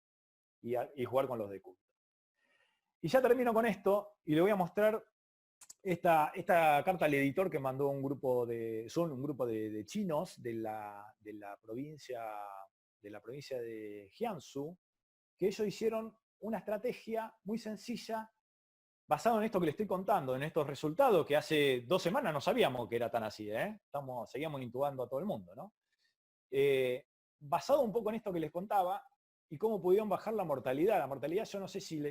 Y jugar con los decúbitos. Y ya termino con esto y le voy a mostrar esta carta al editor que mandó un grupo de chinos de la provincia de Jiangsu, que ellos hicieron una estrategia muy sencilla basada en esto que le estoy contando, en estos resultados que hace 2 semanas no sabíamos que era tan así, seguíamos intubando a todo el mundo, ¿no? Basado un poco en esto que les contaba, y cómo pudieron bajar la mortalidad. La mortalidad, yo no sé si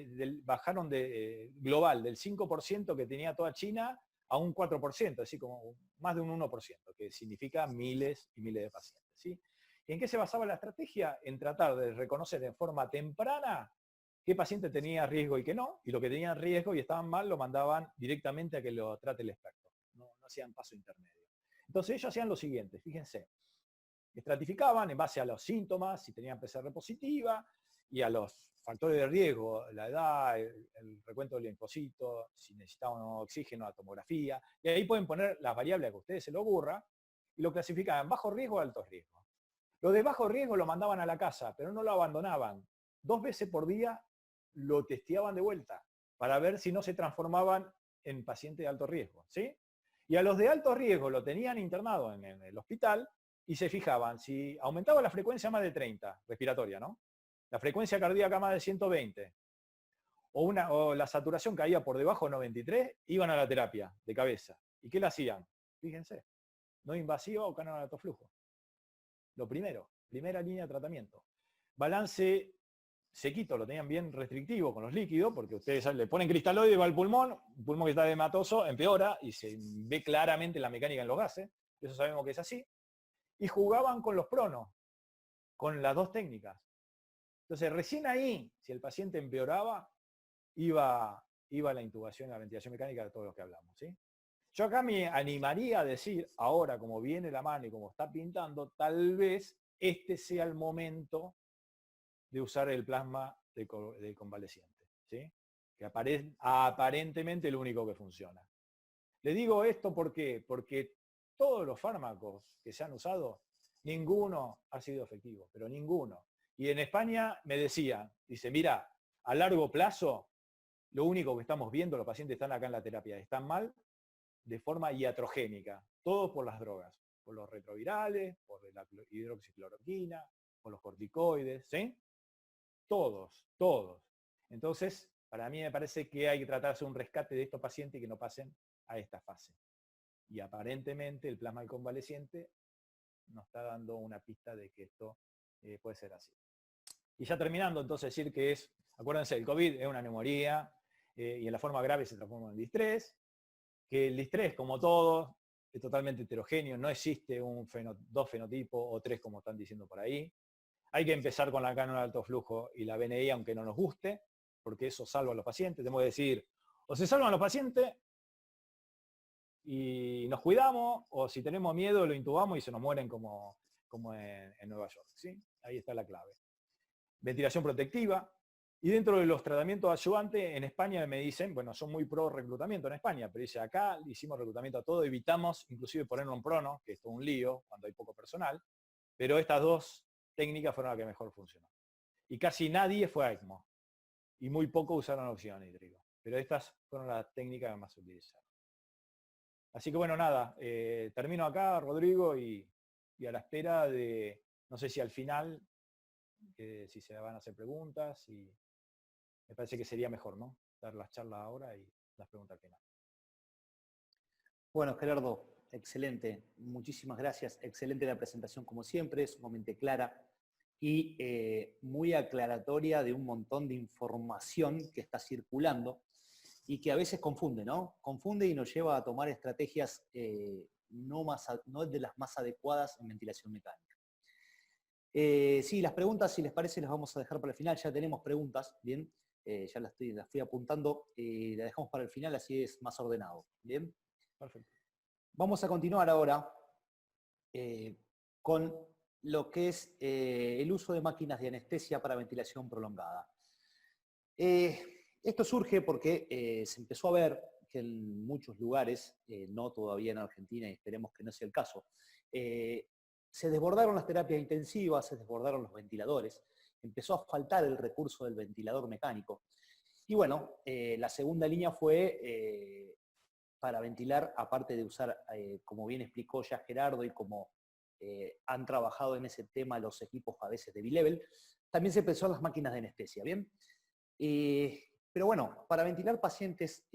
bajaron global, del 5% que tenía toda China a un 4%, así como más de un 1%, que significa miles y miles de pacientes, ¿sí? ¿Y en qué se basaba la estrategia? En tratar de reconocer en forma temprana qué paciente tenía riesgo y qué no, y lo que tenían riesgo y estaban mal lo mandaban directamente a que lo trate el experto. No hacían paso intermedio. Entonces ellos hacían lo siguiente, fíjense. Estratificaban en base a los síntomas, si tenían PCR positiva, y a los factores de riesgo, la edad, el recuento del linfocito, si necesitaban oxígeno, la tomografía, y ahí pueden poner las variables que a ustedes se les ocurra, y lo clasificaban bajo riesgo o alto riesgo. Los de bajo riesgo lo mandaban a la casa, pero no lo abandonaban. 2 veces por día lo testeaban de vuelta, para ver si no se transformaban en pacientes de alto riesgo, ¿sí? Y a los de alto riesgo lo tenían internado en el hospital, y se fijaban, si aumentaba la frecuencia más de 30, respiratoria, ¿no? La frecuencia cardíaca más de 120, o la saturación caía por debajo de 93, iban a la terapia de cabeza. ¿Y qué le hacían? Fíjense, no invasiva o canal de alto flujo. Lo primero, primera línea de tratamiento. Balance sequito, lo tenían bien restrictivo con los líquidos, porque ustedes le ponen cristaloide y va al pulmón, un pulmón que está edematoso empeora y se ve claramente la mecánica en los gases, eso sabemos que es así. Y jugaban con los pronos, con las 2 técnicas. Entonces, recién ahí, si el paciente empeoraba, iba la intubación y la ventilación mecánica de todos los que hablamos, ¿sí? Yo acá me animaría a decir, ahora como viene la mano y como está pintando, tal vez este sea el momento de usar el plasma de convaleciente, ¿sí? Que aparentemente es lo único que funciona. Le digo esto porque todos los fármacos que se han usado, ninguno ha sido efectivo, pero ninguno. Y en España me decían, dice, mira, a largo plazo lo único que estamos viendo, los pacientes están acá en la terapia, están mal de forma iatrogénica, todo por las drogas, por los retrovirales, por la hidroxicloroquina, por los corticoides, ¿sí? Todos. Entonces, para mí me parece que hay que tratar de hacer un rescate de estos pacientes y que no pasen a esta fase. Y aparentemente el plasma del convaleciente nos está dando una pista de que esto puede ser así. Y ya terminando, entonces decir que es, acuérdense, el COVID es una neumonía y en la forma grave se transforma en distrés, que el distrés, como todo, es totalmente heterogéneo, no existe dos fenotipos o tres como están diciendo por ahí. Hay que empezar con la cánula de alto flujo y la BNI aunque no nos guste, porque eso salva a los pacientes. Tenemos que decir, o se salvan los pacientes y nos cuidamos, o si tenemos miedo lo intubamos y se nos mueren como en Nueva York, ¿sí? Ahí está la clave. Ventilación protectiva. Y dentro de los tratamientos ayudantes, en España me dicen, bueno, son muy pro reclutamiento en España, pero dice, acá hicimos reclutamiento a todo, evitamos inclusive ponerlo en prono, que es todo un lío cuando hay poco personal, pero estas dos técnicas fueron las que mejor funcionó. Y casi nadie fue a ECMO, y muy poco usaron óxido nítrico, pero estas fueron las técnicas que más se utilizaron. Así que bueno, nada, termino acá, Rodrigo, y a la espera de, no sé si al final, si se van a hacer preguntas, y me parece que sería mejor, ¿no? Dar las charlas ahora y las preguntas al final. Bueno, Gerardo, excelente. Muchísimas gracias. Excelente la presentación como siempre, sumamente clara y muy aclaratoria de un montón de información que está circulando y que a veces confunde, ¿no? Confunde y nos lleva a tomar estrategias no de las más adecuadas en ventilación mecánica. Sí, las preguntas, si les parece, las vamos a dejar para el final. Ya tenemos preguntas, ¿bien? Ya las fui apuntando y las dejamos para el final, así es más ordenado, ¿bien? Perfecto. Vamos a continuar ahora con lo que es el uso de máquinas de anestesia para ventilación prolongada. Esto surge porque se empezó a ver que en muchos lugares, no todavía en Argentina y esperemos que no sea el caso, se desbordaron las terapias intensivas, se desbordaron los ventiladores, empezó a faltar el recurso del ventilador mecánico. Y bueno, la segunda línea fue para ventilar, aparte de usar, como bien explicó ya Gerardo y como han trabajado en ese tema los equipos a veces de B-Level, también se pensó en las máquinas de anestesia, ¿bien? Pero bueno, para ventilar pacientes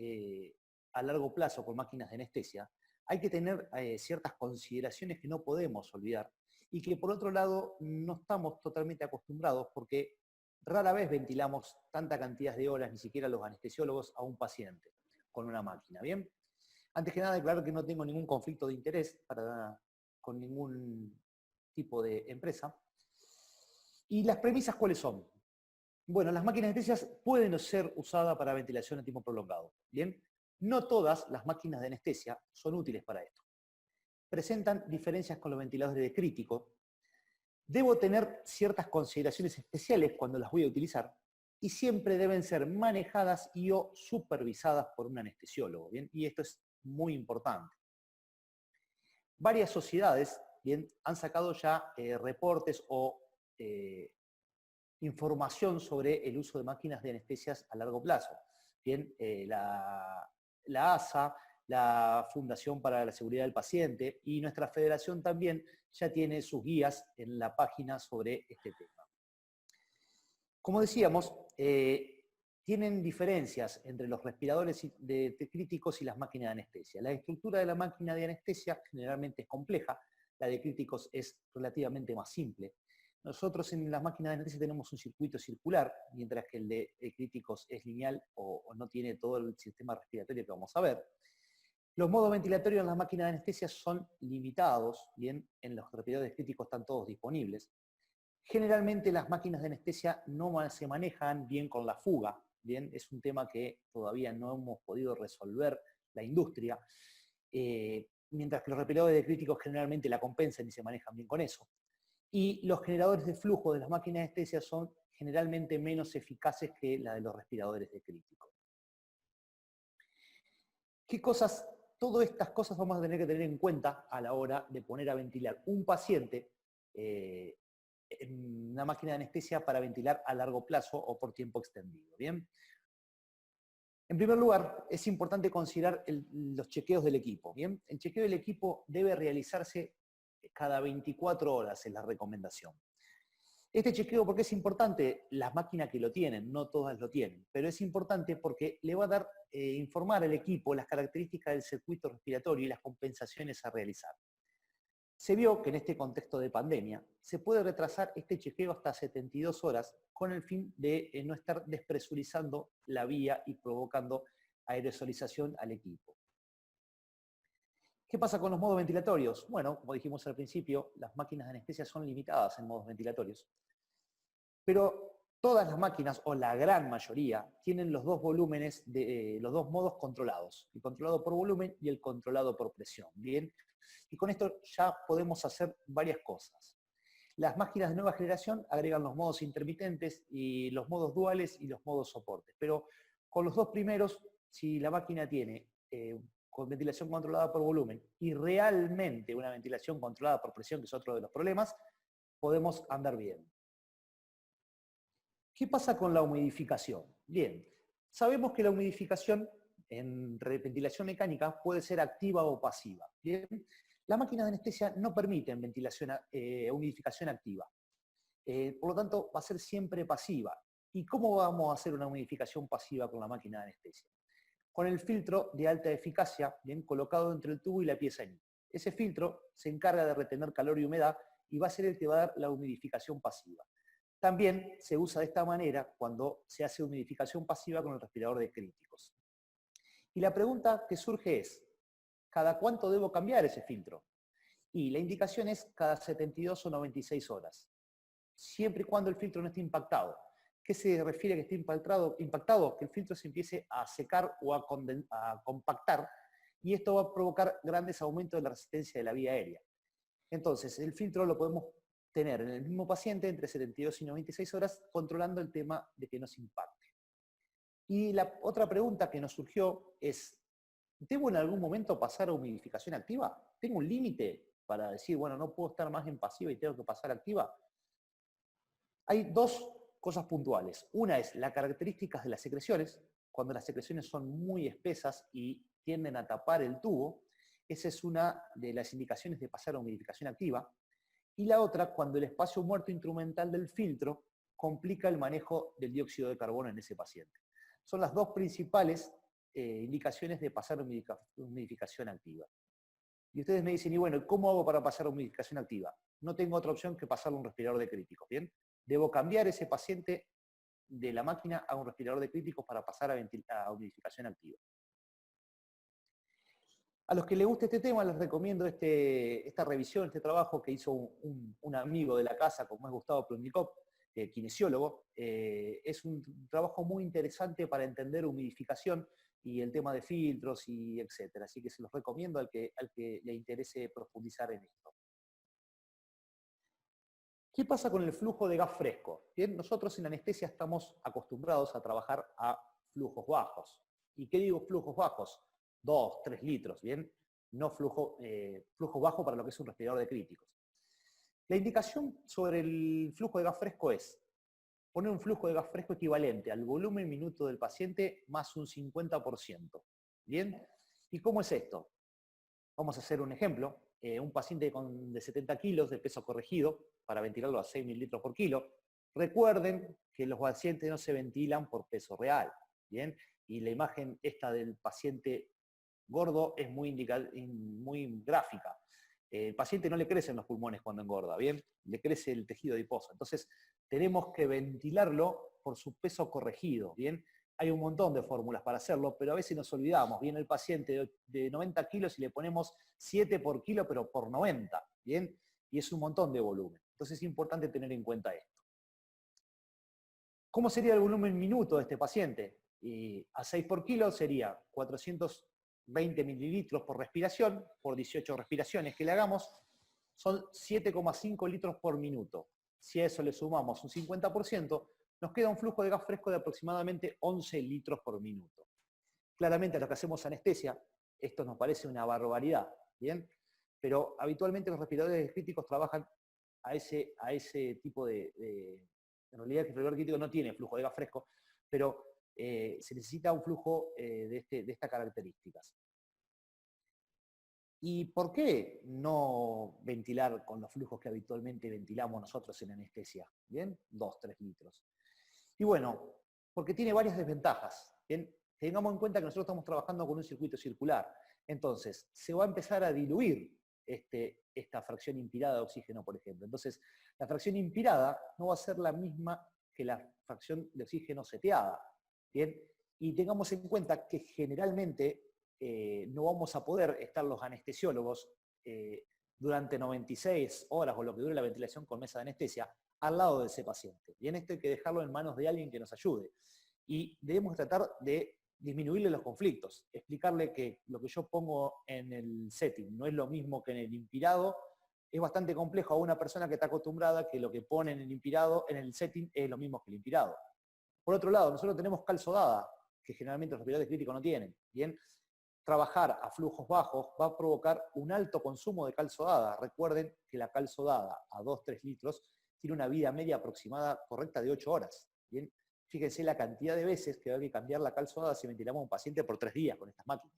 a largo plazo con máquinas de anestesia, hay que tener ciertas consideraciones que no podemos olvidar y que por otro lado no estamos totalmente acostumbrados porque rara vez ventilamos tanta cantidad de horas, ni siquiera los anestesiólogos, a un paciente con una máquina, ¿bien? Antes que nada, declarar que no tengo ningún conflicto de interés con ningún tipo de empresa. ¿Y las premisas cuáles son? Bueno, las máquinas de anestesia pueden ser usadas para ventilación en tiempo prolongado. Bien, no todas las máquinas de anestesia son útiles para esto. Presentan diferencias con los ventiladores de crítico. Debo tener ciertas consideraciones especiales cuando las voy a utilizar y siempre deben ser manejadas y o supervisadas por un anestesiólogo. ¿Bien? Y esto es muy importante. Varias sociedades, bien, han sacado ya reportes o información sobre el uso de máquinas de anestesias a largo plazo. Bien, la ASA, la Fundación para la Seguridad del Paciente y nuestra federación también ya tiene sus guías en la página sobre este tema. Como decíamos, tienen diferencias entre los respiradores críticos y las máquinas de anestesia. La estructura de la máquina de anestesia generalmente es compleja, la de críticos es relativamente más simple. Nosotros en las máquinas de anestesia tenemos un circuito circular, mientras que el de críticos es lineal o no tiene todo el sistema respiratorio que vamos a ver. Los modos ventilatorios en las máquinas de anestesia son limitados, bien, en los respiradores críticos están todos disponibles. Generalmente las máquinas de anestesia no se manejan bien con la fuga, bien, es un tema que todavía no hemos podido resolver la industria, mientras que los respiradores de críticos generalmente la compensan y se manejan bien con eso. Y los generadores de flujo de las máquinas de anestesia son generalmente menos eficaces que la de los respiradores de crítico. ¿Qué cosas? Todas estas cosas vamos a tener que tener en cuenta a la hora de poner a ventilar un paciente en una máquina de anestesia para ventilar a largo plazo o por tiempo extendido, ¿bien? En primer lugar, es importante considerar los chequeos del equipo. ¿Bien? El chequeo del equipo debe realizarse cada 24 horas, es la recomendación. Este chequeo, ¿por qué es importante? Las máquinas que lo tienen, no todas lo tienen, pero es importante porque le va a dar, informar al equipo las características del circuito respiratorio y las compensaciones a realizar. Se vio que en este contexto de pandemia se puede retrasar este chequeo hasta 72 horas con el fin de no estar despresurizando la vía y provocando aerosolización al equipo. ¿Qué pasa con los modos ventilatorios? Bueno, como dijimos al principio, las máquinas de anestesia son limitadas en modos ventilatorios. Pero todas las máquinas, o la gran mayoría, tienen los dos volúmenes, los dos modos controlados. El controlado por volumen y el controlado por presión. ¿Bien? Y con esto ya podemos hacer varias cosas. Las máquinas de nueva generación agregan los modos intermitentes y los modos duales y los modos soportes. Pero con los dos primeros, si la máquina tiene con ventilación controlada por volumen y realmente una ventilación controlada por presión, que es otro de los problemas, podemos andar bien. ¿Qué pasa con la humidificación? Bien, sabemos que la humidificación en ventilación mecánica puede ser activa o pasiva. Bien, las máquinas de anestesia no permiten humidificación activa. Por lo tanto, va a ser siempre pasiva. ¿Y cómo vamos a hacer una humidificación pasiva con la máquina de anestesia? Con el filtro de alta eficacia, bien, colocado entre el tubo y la pieza en I. Ese filtro se encarga de retener calor y humedad y va a ser el que va a dar la humidificación pasiva. También se usa de esta manera cuando se hace humidificación pasiva con el respirador de críticos. Y la pregunta que surge es, ¿cada cuánto debo cambiar ese filtro? Y la indicación es cada 72 o 96 horas, siempre y cuando el filtro no esté impactado. ¿Qué se refiere a que esté impactado? Que el filtro se empiece a secar o a compactar, y esto va a provocar grandes aumentos de la resistencia de la vía aérea. Entonces, el filtro lo podemos tener en el mismo paciente entre 72 y 96 horas, controlando el tema de que no se impacte. Y la otra pregunta que nos surgió es, ¿debo en algún momento pasar a humidificación activa? ¿Tengo un límite para decir, bueno, no puedo estar más en pasiva y tengo que pasar a activa? Hay dos cosas puntuales. Una es las características de las secreciones. Cuando las secreciones son muy espesas y tienden a tapar el tubo, esa es una de las indicaciones de pasar a humidificación activa. Y la otra, cuando el espacio muerto instrumental del filtro complica el manejo del dióxido de carbono en ese paciente. Son las dos principales indicaciones de pasar a humidificación activa. Y ustedes me dicen, y bueno, ¿cómo hago para pasar a humidificación activa? No tengo otra opción que pasarlo a un respirador de críticos, ¿bien? Debo cambiar ese paciente de la máquina a un respirador de críticos para pasar a humidificación activa. A los que les guste este tema les recomiendo esta revisión, este trabajo que hizo un amigo de la casa, como es Gustavo Prudnikov, kinesiólogo. Es un trabajo muy interesante para entender humidificación y el tema de filtros y etcétera. Así que se los recomiendo al que le interese profundizar en esto. ¿Qué pasa con el flujo de gas fresco? Bien, nosotros en anestesia estamos acostumbrados a trabajar a flujos bajos. ¿Y qué digo flujos bajos? 2, 3 litros, ¿bien? No flujo bajo para lo que es un respirador de críticos. La indicación sobre el flujo de gas fresco es poner un flujo de gas fresco equivalente al volumen minuto del paciente más un 50%. ¿Bien? ¿Y cómo es esto? Vamos a hacer un ejemplo. Un paciente de 70 kilos de peso corregido, para ventilarlo a 6 mililitros por kilo. Recuerden que los pacientes no se ventilan por peso real. ¿Bien? Y la imagen esta del paciente gordo es muy gráfica. El paciente no le crecen los pulmones cuando engorda, ¿bien? Le crece el tejido adiposo. Entonces, tenemos que ventilarlo por su peso corregido, ¿bien? Hay un montón de fórmulas para hacerlo, pero a veces nos olvidamos. Viene el paciente de 90 kilos y le ponemos 7 por kilo, pero por 90, ¿bien? Y es un montón de volumen. Entonces es importante tener en cuenta esto. ¿Cómo sería el volumen minuto de este paciente? A 6 por kilo sería 420 mililitros por respiración, por 18 respiraciones que le hagamos, son 7,5 litros por minuto. Si a eso le sumamos un 50%, nos queda un flujo de gas fresco de aproximadamente 11 litros por minuto. Claramente a los que hacemos anestesia, esto nos parece una barbaridad, ¿bien? Pero habitualmente los respiradores críticos trabajan a ese tipo de... En realidad el respirador crítico no tiene flujo de gas fresco, pero se necesita un flujo de estas características. ¿Y por qué no ventilar con los flujos que habitualmente ventilamos nosotros en anestesia? ¿Bien? 2, 3 litros. Y bueno, porque tiene varias desventajas. ¿Bien? Tengamos en cuenta que nosotros estamos trabajando con un circuito circular. Entonces, se va a empezar a diluir esta fracción inspirada de oxígeno, por ejemplo. Entonces, la fracción inspirada no va a ser la misma que la fracción de oxígeno seteada. ¿Bien? Y tengamos en cuenta que generalmente no vamos a poder estar los anestesiólogos durante 96 horas o lo que dure la ventilación con mesa de anestesia al lado de ese paciente. Bien, esto hay que dejarlo en manos de alguien que nos ayude. Y debemos tratar de disminuirle los conflictos, explicarle que lo que yo pongo en el setting no es lo mismo que en el inspirado. Es bastante complejo a una persona que está acostumbrada que lo que pone en el inspirado, en el setting, es lo mismo que el inspirado. Por otro lado, nosotros tenemos calzodada, que generalmente los respiradores críticos no tienen. Bien, trabajar a flujos bajos va a provocar un alto consumo de calzodada. Recuerden que la calzodada a 2-3 litros tiene una vida media aproximada correcta de 8 horas. Bien, fíjense la cantidad de veces que va a haber que cambiar la calzodada si ventilamos a un paciente por 3 días con estas máquinas.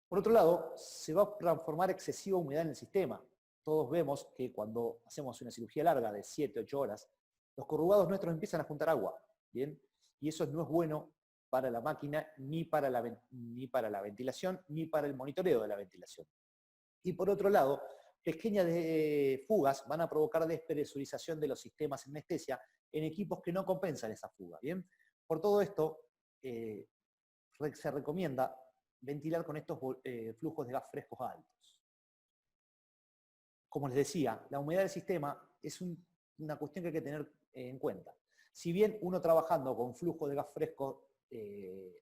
Por otro lado, se va a transformar excesiva humedad en el sistema. Todos vemos que cuando hacemos una cirugía larga de 7-8 horas, los corrugados nuestros empiezan a juntar agua. ¿Bien? Y eso no es bueno para la máquina, ni para la ventilación, ni para el monitoreo de la ventilación. Y por otro lado, pequeñas fugas van a provocar despresurización de los sistemas en anestesia en equipos que no compensan esa fuga. ¿Bien? Por todo esto, se recomienda ventilar con estos flujos de gas frescos altos. Como les decía, la humedad del sistema es una cuestión que hay que tener en cuenta. Si bien uno trabajando con flujos de gas fresco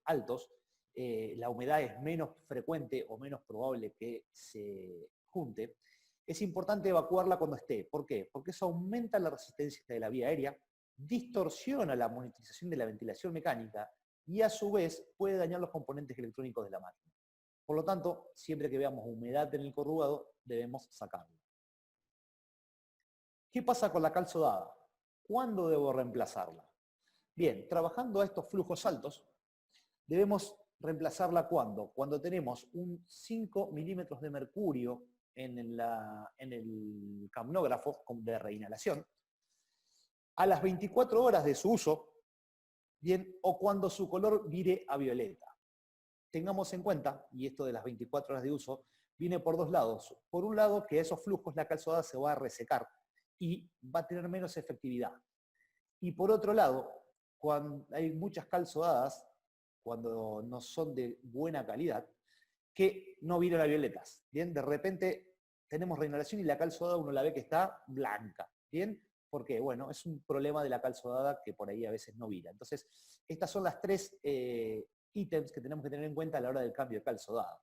altos, la humedad es menos frecuente o menos probable que se junte, es importante evacuarla cuando esté. ¿Por qué? Porque eso aumenta la resistencia de la vía aérea, distorsiona la monitorización de la ventilación mecánica y a su vez puede dañar los componentes electrónicos de la máquina. Por lo tanto, siempre que veamos humedad en el corrugado, debemos sacarlo. ¿Qué pasa con la calzodada? ¿Cuándo debo reemplazarla? Bien, trabajando a estos flujos altos, debemos reemplazarla ¿cuándo? Cuando tenemos un 5 milímetros de mercurio en el capnógrafo de reinhalación, a las 24 horas de su uso, bien, o cuando su color vire a violeta. Tengamos en cuenta, y esto de las 24 horas de uso, viene por dos lados. Por un lado, que a esos flujos la calzodada se va a resecar y va a tener menos efectividad. Y por otro lado, cuando hay muchas calzodadas, cuando no son de buena calidad, que no viran a violetas. Bien, de repente tenemos reinhalación y la calzodada uno la ve que está blanca. Bien, porque bueno, es un problema de la calzodada que por ahí a veces no vira. Entonces, estas son las tres ítems que tenemos que tener en cuenta a la hora del cambio de calzodada.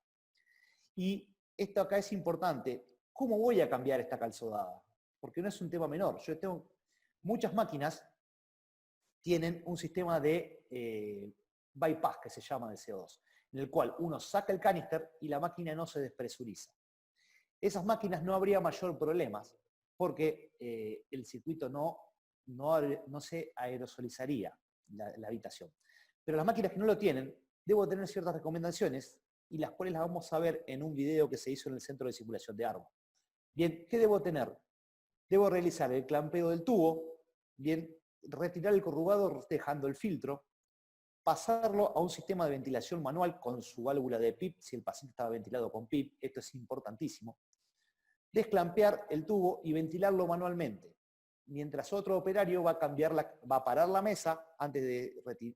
Y esto acá es importante. ¿Cómo voy a cambiar esta calzodada? Porque no es un tema menor. Yo tengo muchas máquinas tienen un sistema de bypass, que se llama de CO2, en el cual uno saca el canister y la máquina no se despresuriza. Esas máquinas no habría mayor problemas, porque el circuito no se aerosolizaría la habitación. Pero las máquinas que no lo tienen, debo tener ciertas recomendaciones, y las cuales las vamos a ver en un video que se hizo en el Centro de Simulación de Arma. Bien, ¿qué debo tener? Debo realizar el clampeo del tubo, bien, retirar el corrugado dejando el filtro, pasarlo a un sistema de ventilación manual con su válvula de PIP, si el paciente estaba ventilado con PIP, esto es importantísimo. Desclampear el tubo y ventilarlo manualmente, mientras otro operario va a parar la mesa antes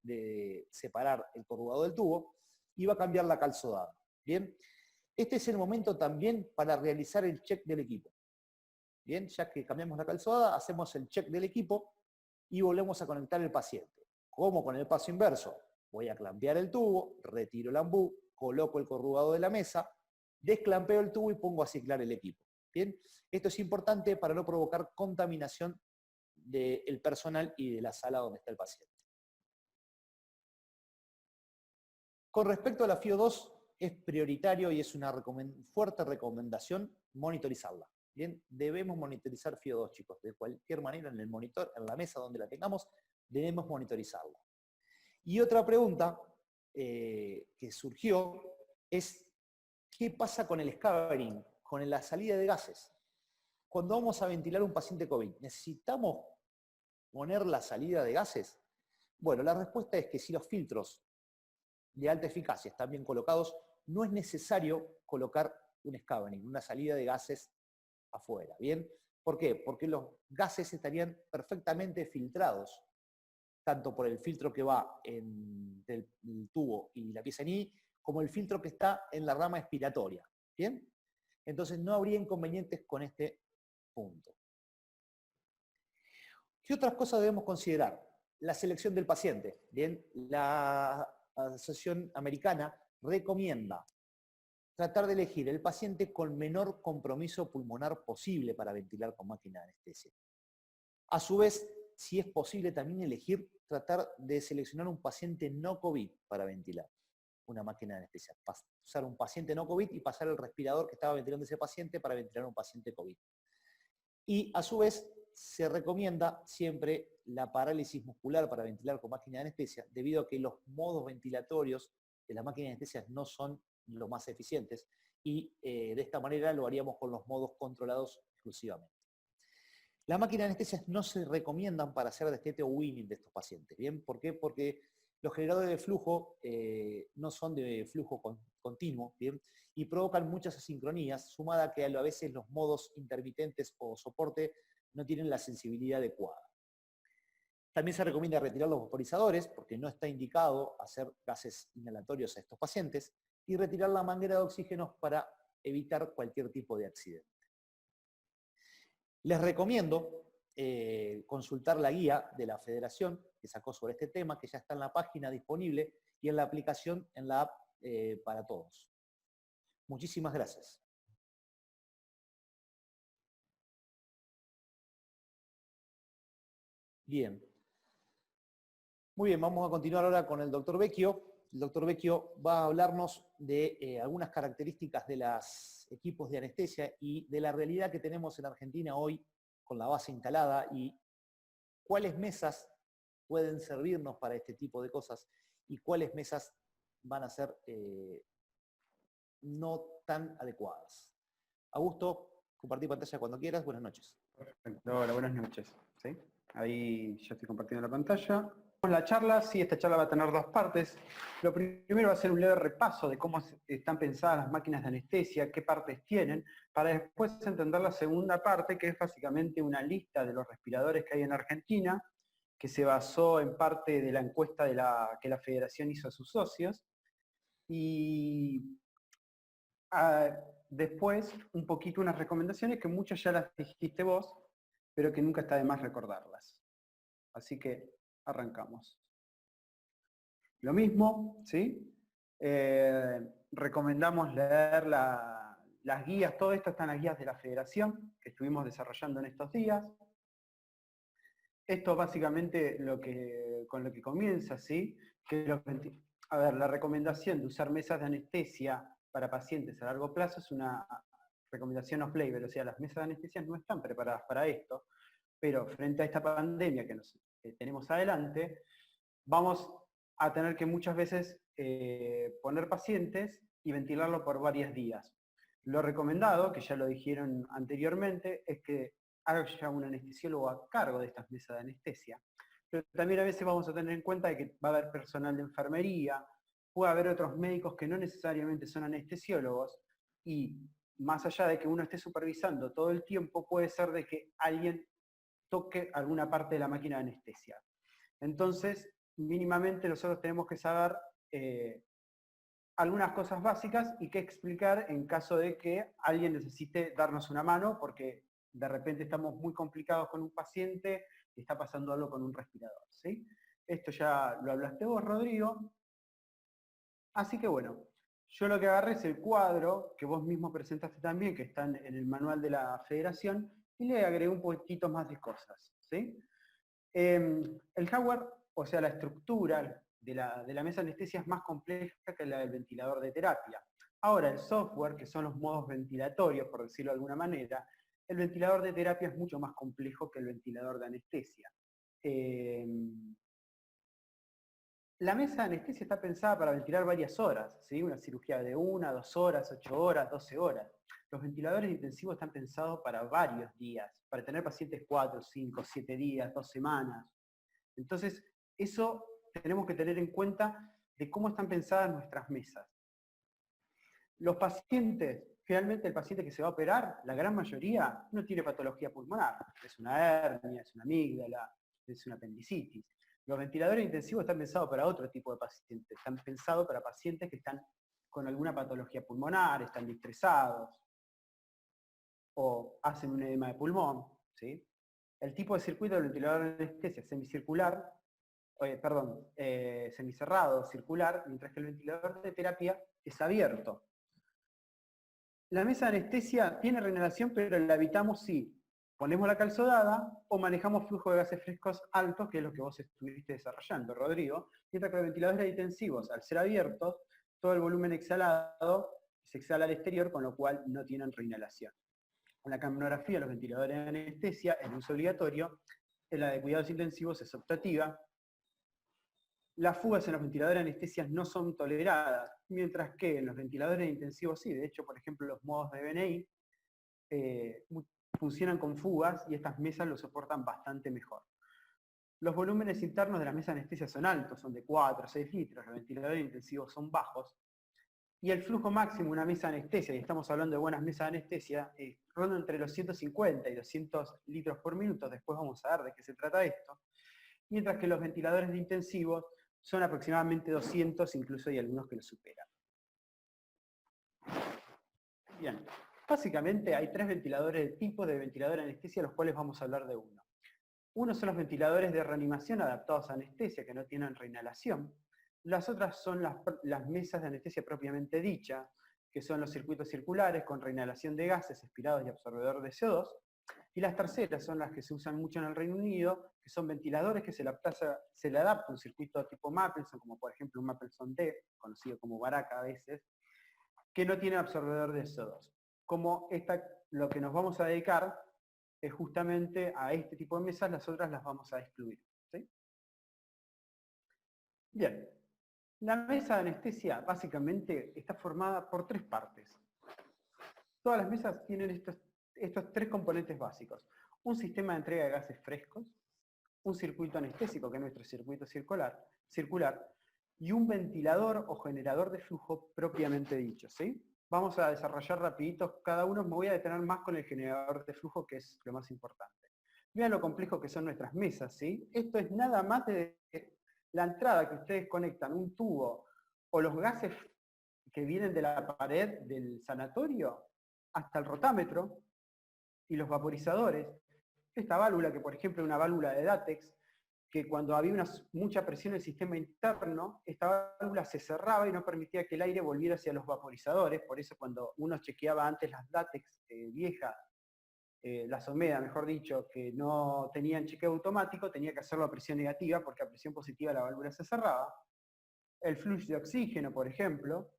de separar el corrugado del tubo y va a cambiar la calzodada. Bien, este es el momento también para realizar el check del equipo. Bien, ya que cambiamos la calzodada, hacemos el check del equipo y volvemos a conectar el paciente. ¿Cómo? Con el paso inverso. Voy a clampear el tubo, retiro el ambú, coloco el corrugado de la mesa, desclampeo el tubo y pongo a ciclar el equipo. ¿Bien? Esto es importante para no provocar contaminación del personal y de la sala donde está el paciente. Con respecto a la FIO2, es prioritario y es una fuerte recomendación monitorizarla. Bien, debemos monitorizar FIO2, chicos. De cualquier manera, en el monitor, en la mesa donde la tengamos, debemos monitorizarla. Y otra pregunta que surgió es, ¿qué pasa con el scabbering, con la salida de gases? Cuando vamos a ventilar un paciente COVID, ¿necesitamos poner la salida de gases? Bueno, la respuesta es que si los filtros de alta eficacia están bien colocados, no es necesario colocar un scabbering, una salida de gases afuera, ¿bien? ¿Por qué? Porque los gases estarían perfectamente filtrados, tanto por el filtro que va entre el tubo y la pieza en I, como el filtro que está en la rama expiratoria, ¿bien? Entonces no habría inconvenientes con este punto. ¿Qué otras cosas debemos considerar? La selección del paciente. Bien, la Asociación Americana recomienda tratar de elegir el paciente con menor compromiso pulmonar posible para ventilar con máquina de anestesia. A su vez, si es posible también elegir tratar de seleccionar un paciente no COVID para ventilar una máquina de anestesia. Usar un paciente no COVID y pasar el respirador que estaba ventilando ese paciente para ventilar un paciente COVID. Y a su vez, se recomienda siempre la parálisis muscular para ventilar con máquina de anestesia, debido a que los modos ventilatorios de las máquinas de anestesia no son los más eficientes, y de esta manera lo haríamos con los modos controlados exclusivamente. Las máquinas de anestesia no se recomiendan para hacer destete o weaning de estos pacientes. ¿Bien? ¿Por qué? Porque los generadores de flujo no son de flujo continuo, ¿bien? Y provocan muchas asincronías, sumada a que a veces los modos intermitentes o soporte no tienen la sensibilidad adecuada. También se recomienda retirar los vaporizadores, porque no está indicado hacer gases inhalatorios a estos pacientes, y retirar la manguera de oxígeno para evitar cualquier tipo de accidente. Les recomiendo consultar la guía de la Federación que sacó sobre este tema, que ya está en la página disponible y en la aplicación, en la app para todos. Muchísimas gracias. Bien. Muy bien, vamos a continuar ahora con el doctor Vecchio. El doctor Vecchio va a hablarnos de algunas características de los equipos de anestesia y de la realidad que tenemos en Argentina hoy con la base instalada y cuáles mesas pueden servirnos para este tipo de cosas y cuáles mesas van a ser no tan adecuadas. Augusto, compartir pantalla cuando quieras. Buenas noches. Perfecto, hola, buenas noches. ¿Sí? Ahí ya estoy compartiendo la pantalla. La charla, sí, esta charla va a tener dos partes. Lo primero va a ser un leve repaso de cómo están pensadas las máquinas de anestesia, qué partes tienen, para después entender la segunda parte, que es básicamente una lista de los respiradores que hay en Argentina, que se basó en parte de la encuesta que la Federación hizo a sus socios. Y después, un poquito unas recomendaciones que muchas ya las dijiste vos, pero que nunca está de más recordarlas. Así que arrancamos. Lo mismo, ¿sí? Recomendamos leer las guías, todo esto está en las guías de la Federación que estuvimos desarrollando en estos días. Esto básicamente con lo que comienza, ¿sí? A ver, la recomendación de usar mesas de anestesia para pacientes a largo plazo es una recomendación off-label, o sea, las mesas de anestesia no están preparadas para esto, pero frente a esta pandemia que tenemos adelante, vamos a tener que muchas veces poner pacientes y ventilarlo por varios días. Lo recomendado, que ya lo dijeron anteriormente, es que haya un anestesiólogo a cargo de estas mesas de anestesia. Pero también a veces vamos a tener en cuenta que va a haber personal de enfermería, puede haber otros médicos que no necesariamente son anestesiólogos, y más allá de que uno esté supervisando todo el tiempo, puede ser de que alguien toque alguna parte de la máquina de anestesia. Entonces, mínimamente nosotros tenemos que saber algunas cosas básicas y qué explicar en caso de que alguien necesite darnos una mano, porque de repente estamos muy complicados con un paciente y está pasando algo con un respirador, ¿sí? Esto ya lo hablaste vos, Rodrigo. Así que bueno, yo lo que agarré es el cuadro que vos mismo presentaste también, que está en el manual de la Federación, y le agregué un poquitito más de cosas, ¿sí? El hardware, o sea, la estructura de la mesa de anestesia es más compleja que la del ventilador de terapia. Ahora, el software, que son los modos ventilatorios, por decirlo de alguna manera, el ventilador de terapia es mucho más complejo que el ventilador de anestesia. La mesa de anestesia está pensada para ventilar varias horas, ¿sí? Una cirugía de 1, 2 horas, 8 horas, 12 horas. Los ventiladores intensivos están pensados para varios días, para tener pacientes 4, 5, 7 días, 2 semanas. Entonces, eso tenemos que tener en cuenta de cómo están pensadas nuestras mesas. Los pacientes, generalmente el paciente que se va a operar, la gran mayoría no tiene patología pulmonar. Es una hernia, es una amígdala, es una apendicitis. Los ventiladores intensivos están pensados para otro tipo de pacientes. Están pensados para pacientes que están con alguna patología pulmonar, están distresados, o hacen un edema de pulmón, ¿sí? El tipo de circuito del ventilador de anestesia semicircular, semicerrado, circular, mientras que el ventilador de terapia es abierto. La mesa de anestesia tiene reinhalación, pero la evitamos si ponemos la calzodada o manejamos flujo de gases frescos altos, que es lo que vos estuviste desarrollando, Rodrigo, mientras que los ventiladores intensivos, al ser abiertos, todo el volumen exhalado se exhala al exterior, con lo cual no tienen reinhalación. En la capnografía de los ventiladores de anestesia, el uso obligatorio, en la de cuidados intensivos es optativa. Las fugas en los ventiladores de anestesias no son toleradas, mientras que en los ventiladores intensivos sí. De hecho, por ejemplo, los modos de BNI funcionan con fugas y estas mesas lo soportan bastante mejor. Los volúmenes internos de las mesas de anestesia son altos, son de 4 o 6 litros, los ventiladores intensivos son bajos, y el flujo máximo de una mesa de anestesia, y estamos hablando de buenas mesas de anestesia, ronda entre los 150 y 200 litros por minuto, después vamos a ver de qué se trata esto, mientras que los ventiladores de intensivos son aproximadamente 200, incluso hay algunos que lo superan. Bien, básicamente hay 3 ventiladores, tipos de ventilador de anestesia, los cuales vamos a hablar de uno. Uno son los ventiladores de reanimación adaptados a anestesia, que no tienen reinhalación. Las otras son las mesas de anestesia propiamente dicha, que son los circuitos circulares con reinhalación de gases, expirados y absorbedor de CO2. Y las terceras son las que se usan mucho en el Reino Unido, que son ventiladores que se le adapta un circuito tipo Mapleson, como por ejemplo un Mapleson D, conocido como Baraka a veces, que no tiene absorbedor de CO2. Como lo que nos vamos a dedicar es justamente a este tipo de mesas, las otras las vamos a excluir, ¿sí? Bien, la mesa de anestesia básicamente está formada por 3 partes. Todas las mesas tienen estos 3 componentes básicos. Un sistema de entrega de gases frescos, un circuito anestésico, que es nuestro circuito circular, y un ventilador o generador de flujo propiamente dicho, ¿sí? Vamos a desarrollar rapidito cada uno, me voy a detener más con el generador de flujo, que es lo más importante. Vean lo complejo que son nuestras mesas, ¿sí? Esto es nada más de la entrada que ustedes conectan, un tubo, o los gases que vienen de la pared del sanatorio, hasta el rotámetro, y los vaporizadores. Esta válvula, que por ejemplo es una válvula de Datex, que cuando había mucha presión en el sistema interno, esta válvula se cerraba y no permitía que el aire volviera hacia los vaporizadores. Por eso cuando uno chequeaba antes las Datex viejas, las Omeda, mejor dicho, que no tenían chequeo automático, tenía que hacerlo a presión negativa, porque a presión positiva la válvula se cerraba. El flujo de oxígeno, por ejemplo.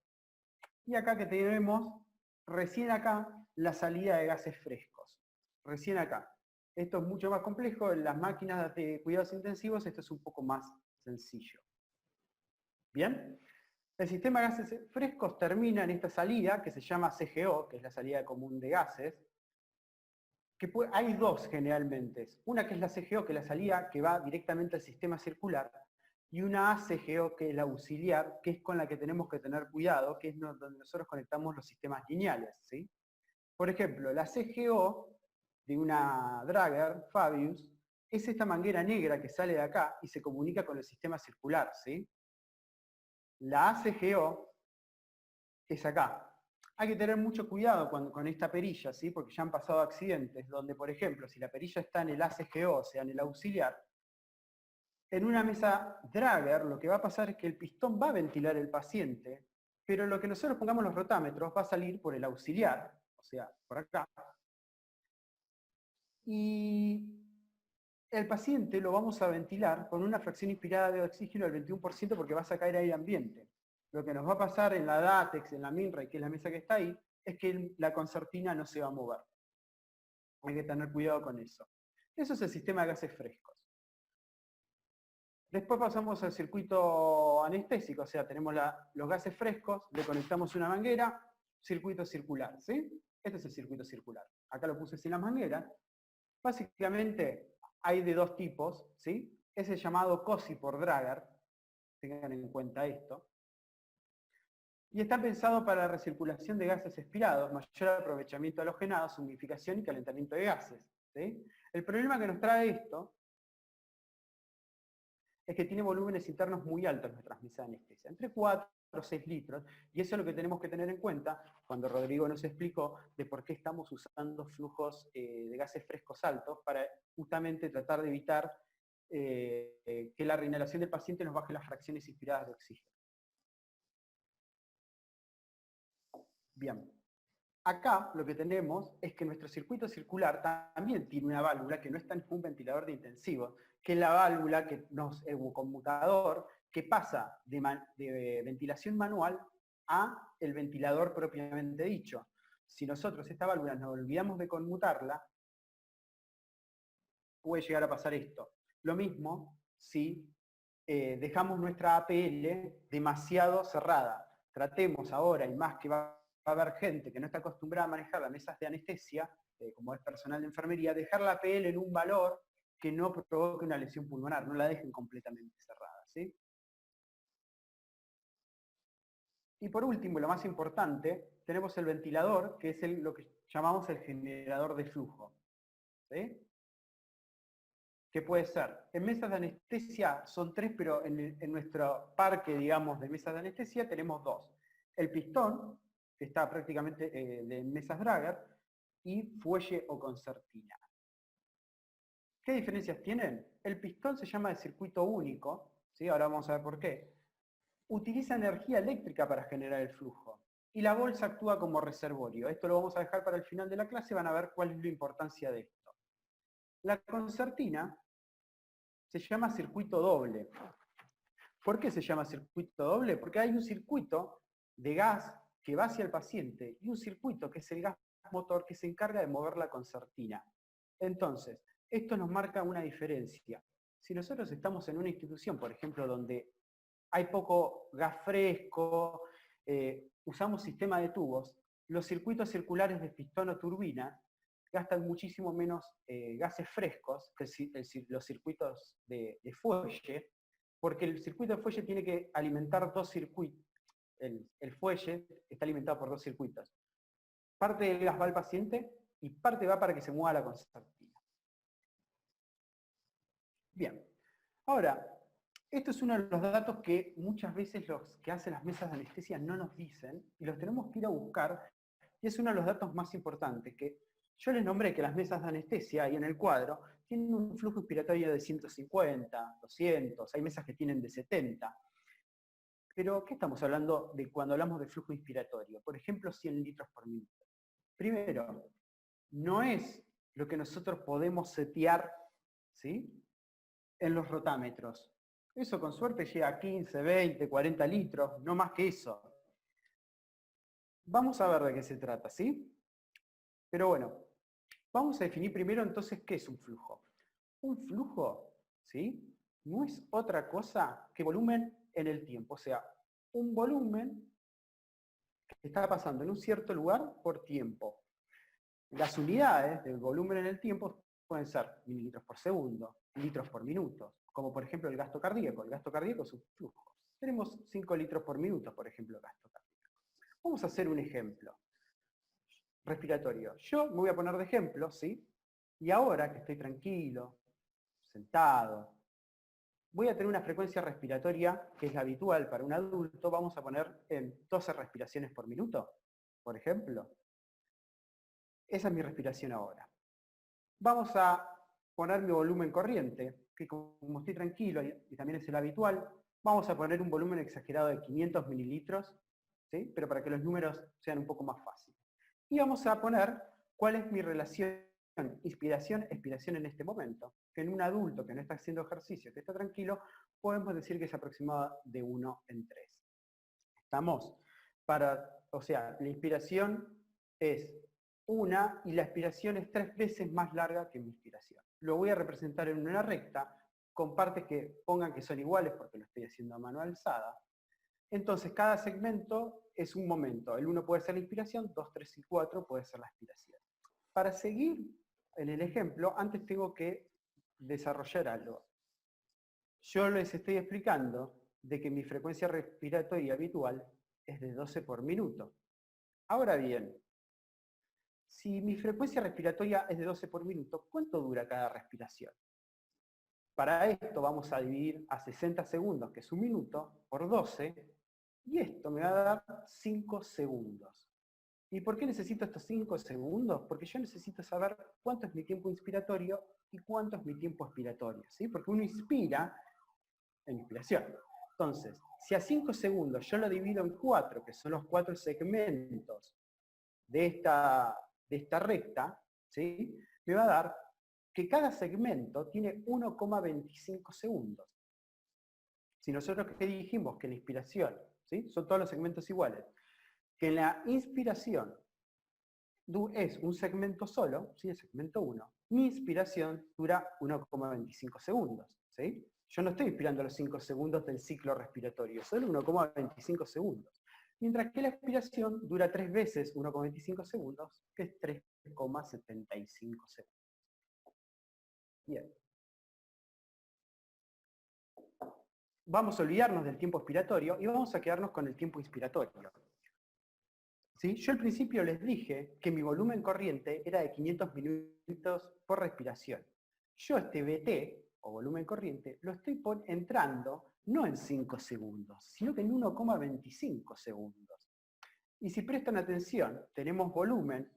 Y acá que tenemos, recién acá, la salida de gases frescos. Recién acá. Esto es mucho más complejo, en las máquinas de cuidados intensivos esto es un poco más sencillo. ¿Bien? El sistema de gases frescos termina en esta salida, que se llama CGO, que es la salida común de gases, que hay 2 generalmente. Una que es la CGO, que es la salida que va directamente al sistema circular, y una ACGO, que es la auxiliar, que es con la que tenemos que tener cuidado, que es donde nosotros conectamos los sistemas lineales, ¿sí? Por ejemplo, la CGO de una Drager, Fabius, es esta manguera negra que sale de acá y se comunica con el sistema circular, ¿sí? La ACGO es acá. Hay que tener mucho cuidado con esta perilla, ¿sí? Porque ya han pasado accidentes donde, por ejemplo, si la perilla está en el ACGO, o sea, en el auxiliar, en una mesa Drager lo que va a pasar es que el pistón va a ventilar el paciente, pero lo que nosotros pongamos los rotámetros va a salir por el auxiliar, o sea, por acá, y el paciente lo vamos a ventilar con una fracción inspirada de oxígeno del 21% porque va a sacar aire ambiente. Lo que nos va a pasar en la Datex, en la Minray, que es la mesa que está ahí, es que la concertina no se va a mover. Hay que tener cuidado con eso. Eso es el sistema de gases frescos. Después pasamos al circuito anestésico, o sea, tenemos los gases frescos, le conectamos una manguera, circuito circular, ¿sí? Este es el circuito circular. Acá lo puse sin las mangueras. Básicamente hay de dos tipos, ¿sí? Es el llamado COSI por Drager, tengan en cuenta esto. Y está pensado para la recirculación de gases expirados, mayor aprovechamiento halogenado, humidificación y calentamiento de gases, ¿sí? El problema que nos trae esto es que tiene volúmenes internos muy altos nuestras mesas de anestesia, entre 4 o 6 litros, y eso es lo que tenemos que tener en cuenta cuando Rodrigo nos explicó de por qué estamos usando flujos de gases frescos altos para justamente tratar de evitar que la reinhalación del paciente nos baje las fracciones inspiradas de oxígeno. Bien. Acá lo que tenemos es que nuestro circuito circular también tiene una válvula que no está en un ventilador de intensivo, que es la válvula que es un conmutador que pasa de ventilación manual a el ventilador propiamente dicho. Si nosotros esta válvula nos olvidamos de conmutarla, puede llegar a pasar esto. Lo mismo si dejamos nuestra APL demasiado cerrada. Tratemos ahora, y más que va a haber gente que no está acostumbrada a manejar las mesas de anestesia, como es personal de enfermería, dejar la APL en un valor que no provoque una lesión pulmonar, no la dejen completamente cerrada, ¿sí? Y por último, lo más importante, tenemos el ventilador, que es lo que llamamos el generador de flujo, ¿sí? ¿Qué puede ser? En mesas de anestesia son 3, pero en nuestro parque, digamos, de mesas de anestesia tenemos 2. El pistón, que está prácticamente de mesas Drager, y fuelle o concertina. ¿Qué diferencias tienen? El pistón se llama de circuito único, ¿sí? Ahora vamos a ver por qué. Utiliza energía eléctrica para generar el flujo. Y la bolsa actúa como reservorio. Esto lo vamos a dejar para el final de la clase, van a ver cuál es la importancia de esto. La concertina se llama circuito doble. ¿Por qué se llama circuito doble? Porque hay un circuito de gas que va hacia el paciente y un circuito que es el gas motor que se encarga de mover la concertina. Entonces, esto nos marca una diferencia. Si nosotros estamos en una institución, por ejemplo, donde hay poco gas fresco, usamos sistema de tubos, los circuitos circulares de pistón o turbina gastan muchísimo menos gases frescos que los circuitos de fuelle, porque el circuito de fuelle tiene que alimentar 2 circuitos. El fuelle está alimentado por 2 circuitos. Parte del gas va al paciente y parte va para que se mueva la concertina. Bien. Ahora, esto es uno de los datos que muchas veces los que hacen las mesas de anestesia no nos dicen y los tenemos que ir a buscar, y es uno de los datos más importantes, que yo les nombré que las mesas de anestesia ahí en el cuadro tienen un flujo inspiratorio de 150, 200, hay mesas que tienen de 70. Pero, ¿qué estamos hablando de cuando hablamos de flujo inspiratorio? Por ejemplo, 100 litros por minuto. Primero, no es lo que nosotros podemos setear, ¿sí?, en los rotámetros. Eso con suerte llega a 15, 20, 40 litros, no más que eso. Vamos a ver de qué se trata, ¿sí? Pero bueno, vamos a definir primero entonces qué es un flujo. Un flujo, ¿sí?, no es otra cosa que volumen en el tiempo. O sea, un volumen que está pasando en un cierto lugar por tiempo. Las unidades del volumen en el tiempo pueden ser mililitros por segundo, litros por minuto, como por ejemplo el gasto cardíaco. El gasto cardíaco es un flujo. Tenemos 5 litros por minuto, por ejemplo, el gasto cardíaco. Vamos a hacer un ejemplo respiratorio. Yo me voy a poner de ejemplo, ¿sí? Y ahora que estoy tranquilo, sentado, voy a tener una frecuencia respiratoria que es la habitual para un adulto, vamos a poner en 12 respiraciones por minuto, por ejemplo. Esa es mi respiración ahora. Vamos a poner mi volumen corriente, que como estoy tranquilo y también es el habitual, vamos a poner un volumen exagerado de 500 mililitros, ¿sí?, pero para que los números sean un poco más fáciles. Y vamos a poner cuál es mi relación inspiración-expiración en este momento, que en un adulto que no está haciendo ejercicio, que está tranquilo, podemos decir que es aproximada de 1 en 3. ¿Estamos? O sea, la inspiración es 1 y la expiración es 3 veces más larga que mi inspiración. Lo voy a representar en una recta, con partes que pongan que son iguales porque lo estoy haciendo a mano alzada. Entonces, cada segmento es un momento. El 1 puede ser la inspiración, 2, 3 y 4 puede ser la expiración. Para seguir en el ejemplo, antes tengo que desarrollar algo. Yo les estoy explicando de que mi frecuencia respiratoria habitual es de 12 por minuto. Ahora bien, si mi frecuencia respiratoria es de 12 por minuto, ¿cuánto dura cada respiración? Para esto vamos a dividir a 60 segundos, que es un minuto, por 12, y esto me va a dar 5 segundos. ¿Y por qué necesito estos 5 segundos? Porque yo necesito saber cuánto es mi tiempo inspiratorio y cuánto es mi tiempo expiratorio, ¿sí? Porque uno inspira en inspiración. Entonces, si a 5 segundos yo lo divido en 4, que son los 4 segmentos de esta recta, ¿sí? Me va a dar que cada segmento tiene 1,25 segundos. Si nosotros que dijimos que la inspiración, ¿sí? Son todos los segmentos iguales, que la inspiración es un segmento solo, ¿sí? El segmento 1, mi inspiración dura 1,25 segundos. ¿Sí? Yo no estoy inspirando los 5 segundos del ciclo respiratorio, solo 1,25 segundos. Mientras que la expiración dura 3 veces 1,25 segundos, que es 3,75 segundos. Bien. Vamos a olvidarnos del tiempo expiratorio y vamos a quedarnos con el tiempo inspiratorio. ¿Sí? Yo al principio les dije que mi volumen corriente era de 500 minutos por respiración. Yo este VT, o volumen corriente, lo estoy entrando no en 5 segundos, sino que en 1,25 segundos. Y si prestan atención, tenemos volumen,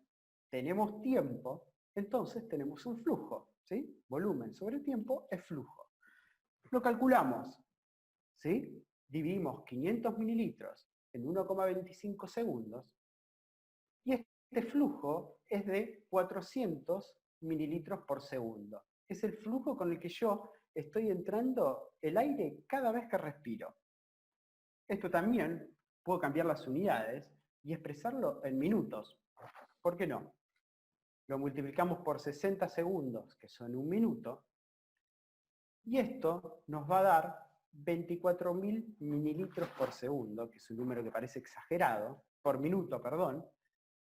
tenemos tiempo, entonces tenemos un flujo. ¿Sí? Volumen sobre tiempo es flujo. Lo calculamos. ¿Sí? Dividimos 500 mililitros en 1,25 segundos y este flujo es de 400 mililitros por segundo. Es el flujo con el que yo estoy entrando el aire cada vez que respiro. Esto también puedo cambiar las unidades y expresarlo en minutos. ¿Por qué no? Lo multiplicamos por 60 segundos, que son un minuto, y esto nos va a dar 24.000 mililitros por segundo, que es un número que parece exagerado, por minuto, perdón,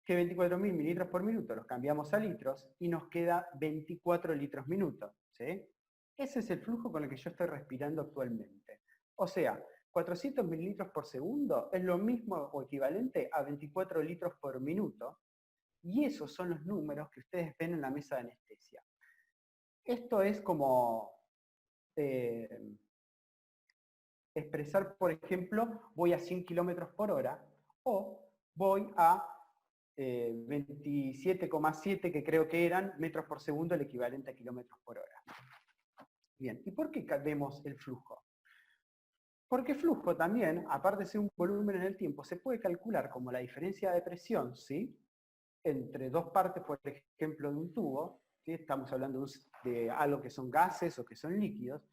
que 24.000 mililitros por minuto los cambiamos a litros y nos queda 24 litros minuto. ¿Sí? Ese es el flujo con el que yo estoy respirando actualmente. O sea, 400 mililitros por segundo es lo mismo o equivalente a 24 litros por minuto, y esos son los números que ustedes ven en la mesa de anestesia. Esto es como expresar, por ejemplo, voy a 100 kilómetros por hora o voy a 27,7, que creo que eran metros por segundo, el equivalente a kilómetros por hora. Bien, ¿y por qué vemos el flujo? Porque flujo también, aparte de ser un volumen en el tiempo, se puede calcular como la diferencia de presión, ¿sí? Entre dos partes, por ejemplo, de un tubo, ¿sí? Estamos hablando de algo que son gases o que son líquidos,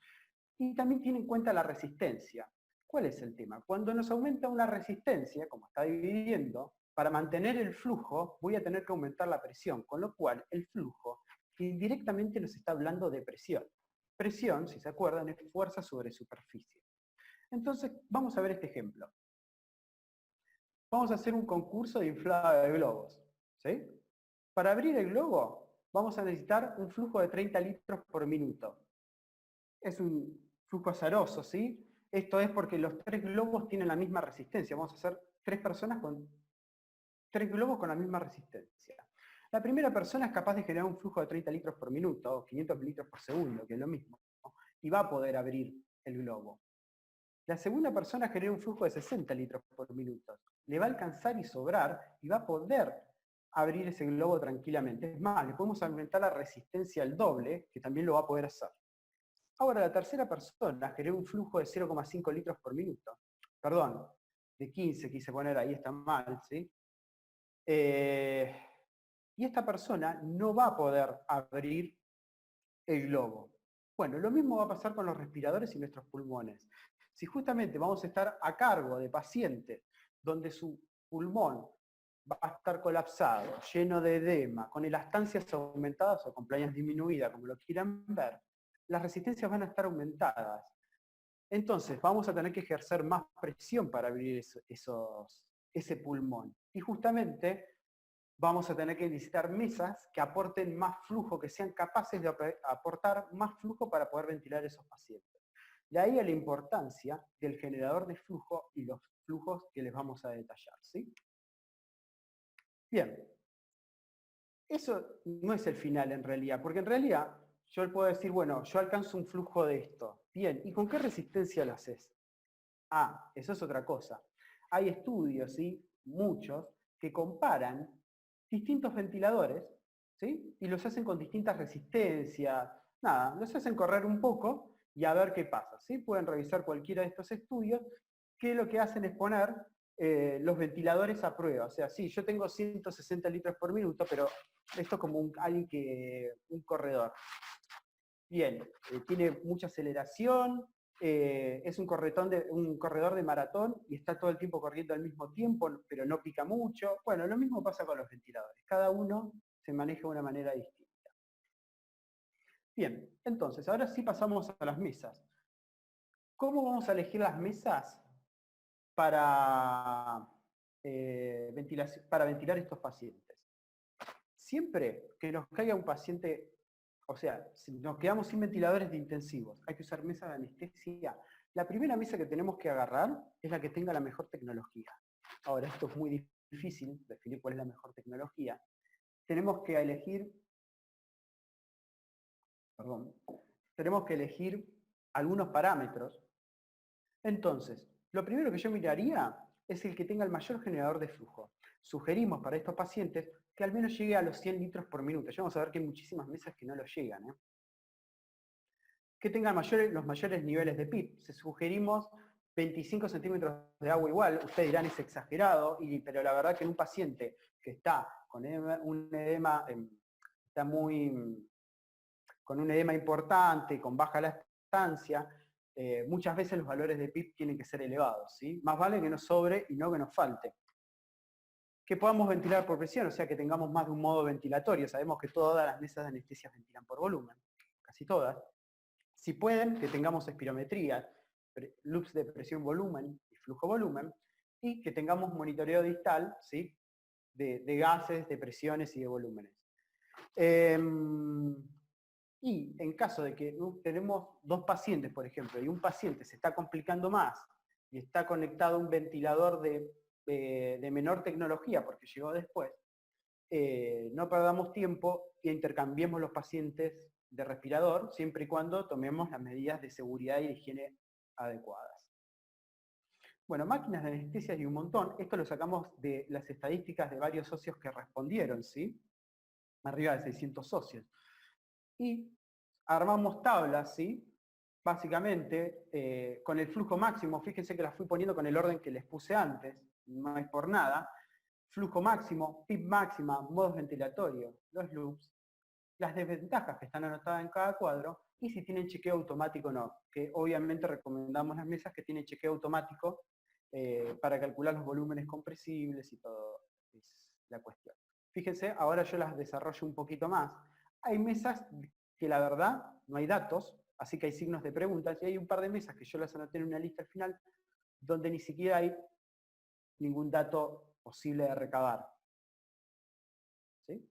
y también tiene en cuenta la resistencia. ¿Cuál es el tema? Cuando nos aumenta una resistencia, como está dividiendo, para mantener el flujo voy a tener que aumentar la presión, con lo cual el flujo indirectamente nos está hablando de presión. Presión, si se acuerdan, es fuerza sobre superficie. Entonces, vamos a ver este ejemplo. Vamos a hacer un concurso de inflada de globos. ¿Sí? Para abrir el globo, vamos a necesitar un flujo de 30 litros por minuto. Es un flujo azaroso, ¿sí? Esto es porque los 3 globos tienen la misma resistencia. Vamos a hacer 3 personas con 3 globos con la misma resistencia. La primera persona es capaz de generar un flujo de 30 litros por minuto, o 500 litros por segundo, que es lo mismo, ¿no? Y va a poder abrir el globo. La segunda persona genera un flujo de 60 litros por minuto. Le va a alcanzar y sobrar, y va a poder abrir ese globo tranquilamente. Es más, le podemos aumentar la resistencia al doble, que también lo va a poder hacer. Ahora, la tercera persona genera un flujo de 0,5 litros por minuto. Perdón, de 15 quise poner, ahí está mal, ¿sí? Y esta persona no va a poder abrir el globo. Bueno, lo mismo va a pasar con los respiradores y nuestros pulmones. Si justamente vamos a estar a cargo de pacientes donde su pulmón va a estar colapsado, lleno de edema, con elastancias aumentadas o con playas disminuidas, como lo quieran ver, las resistencias van a estar aumentadas. Entonces vamos a tener que ejercer más presión para abrir ese pulmón. Y justamente vamos a tener que necesitar mesas que aporten más flujo, que sean capaces de aportar más flujo para poder ventilar esos pacientes. De ahí a la importancia del generador de flujo y los flujos que les vamos a detallar, ¿sí? Bien, eso no es el final en realidad, porque en realidad yo le puedo decir, bueno, yo alcanzo un flujo de esto. Bien, ¿y con qué resistencia lo haces? Ah, eso es otra cosa. Hay estudios, ¿sí? Muchos, que comparan distintos ventiladores, ¿sí? Y los hacen con distintas resistencias. Nada, los hacen correr un poco y a ver qué pasa, ¿sí? Pueden revisar cualquiera de estos estudios, que lo que hacen es poner los ventiladores a prueba. O sea, sí, yo tengo 160 litros por minuto, pero esto es como un corredor. Bien, tiene mucha aceleración, es un corredor de maratón y está todo el tiempo corriendo al mismo tiempo, pero no pica mucho. Bueno, lo mismo pasa con los ventiladores. Cada uno se maneja de una manera distinta. Bien, entonces, ahora sí pasamos a las mesas. ¿Cómo vamos a elegir las mesas para ventilar estos pacientes? Siempre que nos caiga un paciente, o sea, si nos quedamos sin ventiladores de intensivos, hay que usar mesas de anestesia. La primera mesa que tenemos que agarrar es la que tenga la mejor tecnología. Ahora, esto es muy difícil, definir cuál es la mejor tecnología. Tenemos que elegir algunos parámetros. Entonces, lo primero que yo miraría es el que tenga el mayor generador de flujo. Sugerimos para estos pacientes que al menos llegue a los 100 litros por minuto. Ya vamos a ver que hay muchísimas mesas que no lo llegan. Que tengan los mayores niveles de PIB. Si sugerimos 25 centímetros de agua igual, ustedes dirán es exagerado, pero la verdad que en un paciente que está con un edema, con un edema importante, con baja lactancia, muchas veces los valores de PIB tienen que ser elevados, ¿sí? Más vale que nos sobre y no que nos falte. Que podamos ventilar por presión, o sea que tengamos más de un modo ventilatorio. Sabemos que todas las mesas de anestesia ventilan por volumen, casi todas. Si pueden, que tengamos espirometría, loops de presión-volumen y flujo-volumen, y que tengamos monitoreo distal, ¿sí? de gases, de presiones y de volúmenes. Y en caso de que tenemos dos pacientes, por ejemplo, y un paciente se está complicando más y está conectado a un ventilador de menor tecnología porque llegó después, no perdamos tiempo e intercambiemos los pacientes de respirador siempre y cuando tomemos las medidas de seguridad y de higiene adecuadas. Bueno, máquinas de anestesia hay un montón. Esto lo sacamos de las estadísticas de varios socios que respondieron, ¿sí? Arriba de 600 socios. Y armamos tablas, ¿sí? Básicamente, con el flujo máximo. Fíjense que las fui poniendo con el orden que les puse antes, no es por nada. Flujo máximo, PIB máxima, modos ventilatorios, los loops, las desventajas que están anotadas en cada cuadro, y si tienen chequeo automático o no, que obviamente recomendamos las mesas que tienen chequeo automático para calcular los volúmenes compresibles y todo es la cuestión. Fíjense, ahora yo las desarrollo un poquito más. Hay mesas que la verdad no hay datos, así que hay signos de preguntas, y hay un par de mesas que yo las anoté en una lista al final, donde ni siquiera hay ningún dato posible de recabar. ¿Sí?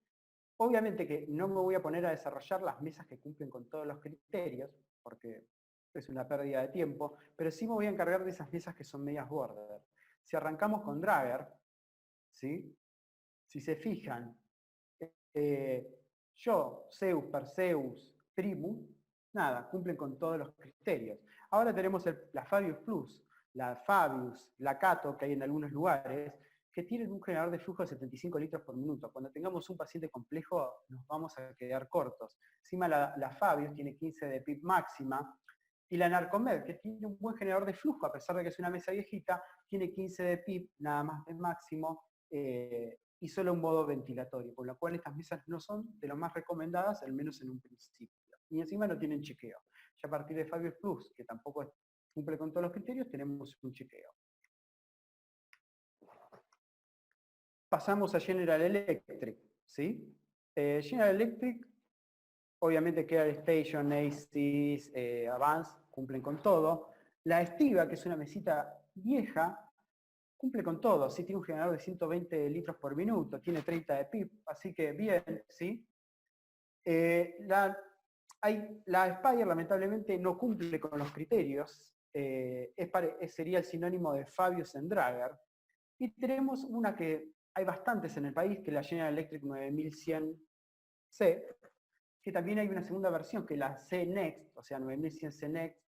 Obviamente que no me voy a poner a desarrollar las mesas que cumplen con todos los criterios, porque es una pérdida de tiempo, pero sí me voy a encargar de esas mesas que son medias border. Si arrancamos con Drager, ¿sí? Si se fijan, Zeus, Perseus, Primus, nada, cumplen con todos los criterios. Ahora tenemos la Fabius Plus, la Fabius, la Cato, que hay en algunos lugares, que tienen un generador de flujo de 75 litros por minuto. Cuando tengamos un paciente complejo, nos vamos a quedar cortos. Encima la Fabius tiene 15 de PIB máxima, y la Narcomed, que tiene un buen generador de flujo, a pesar de que es una mesa viejita, tiene 15 de PIB, nada más de máximo, y solo un modo ventilatorio, por lo cual estas mesas no son de lo más recomendadas, al menos en un principio. Y encima no tienen chequeo. Ya a partir de Fabius Plus, que tampoco cumple con todos los criterios, tenemos un chequeo. Pasamos a General Electric, ¿sí? General Electric Obviamente Care Station, ACES, Advance cumplen con todo. La Estiva, que es una mesita vieja, cumple con todo. Sí, tiene un generador de 120 litros por minuto, tiene 30 de PIB, así que bien, ¿sí? La Aspire lamentablemente no cumple con los criterios, sería el sinónimo de Fabius Drager. Y tenemos una que hay bastantes en el país, que es la General Electric 9100C, que también hay una segunda versión, que es la C-Next, o sea, 9100C Next,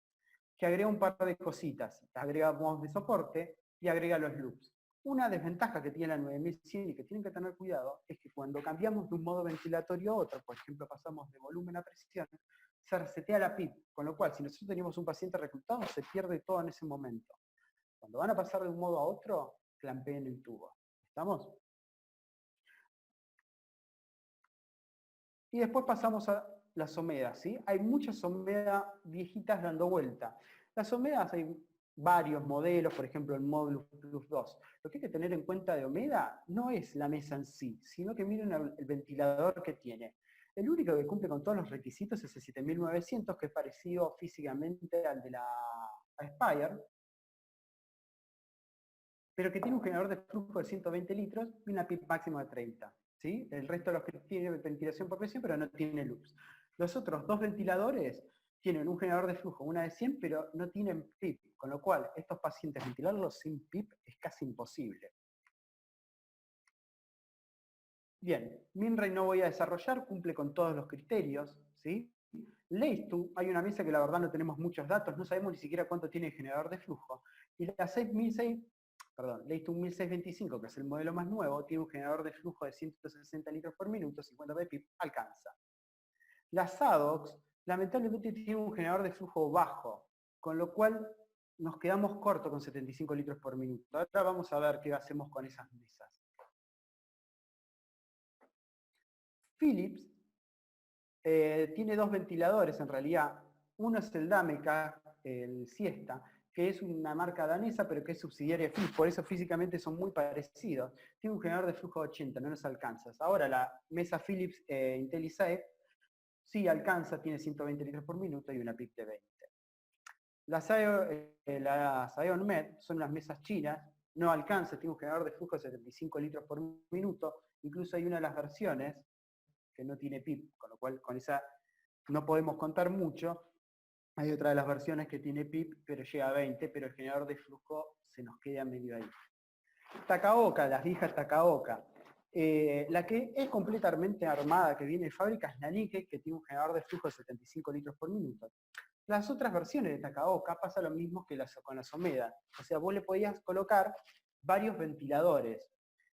que agrega un par de cositas. Agrega modos de soporte y agrega los loops. Una desventaja que tiene la 9100 y que tienen que tener cuidado es que cuando cambiamos de un modo ventilatorio a otro, por ejemplo pasamos de volumen a presión, se resetea la PIP, con lo cual si nosotros tenemos un paciente reclutado se pierde todo en ese momento. Cuando van a pasar de un modo a otro, clampeen el tubo. ¿Estamos? Y después pasamos a las Omedas, ¿sí? Hay muchas Omedas viejitas dando vuelta. Las Omedas hay varios modelos, por ejemplo el Modulus Plus 2. Lo que hay que tener en cuenta de Omeda no es la mesa en sí, sino que miren el ventilador que tiene. El único que cumple con todos los requisitos es el 7900, que es parecido físicamente al de la Aspire, pero que tiene un generador de flujo de 120 litros y una PIP máxima de 30. ¿Sí? El resto de los que tienen ventilación por presión, pero no tiene loops. Los otros dos ventiladores tienen un generador de flujo, una de 100, pero no tienen PIP, con lo cual estos pacientes ventilarlos sin PIP es casi imposible. Bien, Minray no voy a desarrollar, cumple con todos los criterios, ¿sí? Leistu, hay una mesa que la verdad no tenemos muchos datos, no sabemos ni siquiera cuánto tiene el generador de flujo. Y la Leistu 1625, que es el modelo más nuevo, tiene un generador de flujo de 160 litros por minuto, 50 PIP, alcanza. La Sadox, lamentablemente, tiene un generador de flujo bajo, con lo cual nos quedamos cortos con 75 litros por minuto. Ahora vamos a ver qué hacemos con esas mesas. Philips tiene dos ventiladores en realidad. Uno es el Dameca, el Siesta, que es una marca danesa, pero que es subsidiaria de Philips, por eso físicamente son muy parecidos. Tiene un generador de flujo de 80, no nos alcanza. Ahora la mesa Philips IntelliSafe sí alcanza, tiene 120 litros por minuto y una PIP de 20. Las Ion Med son unas mesas chinas, no alcanza, tiene un generador de flujo de 75 litros por minuto, incluso hay una de las versiones que no tiene PIP, con lo cual con esa no podemos contar mucho. Hay otra de las versiones que tiene PIP, pero llega a 20, pero el generador de flujo se nos queda medio ahí. Takaoka, las viejas Takaoka. La que es completamente armada, que viene de fábrica, es la Nikkei, que tiene un generador de flujo de 75 litros por minuto. Las otras versiones de Takaoka pasa lo mismo que con las Omeda. O sea, vos le podías colocar varios ventiladores.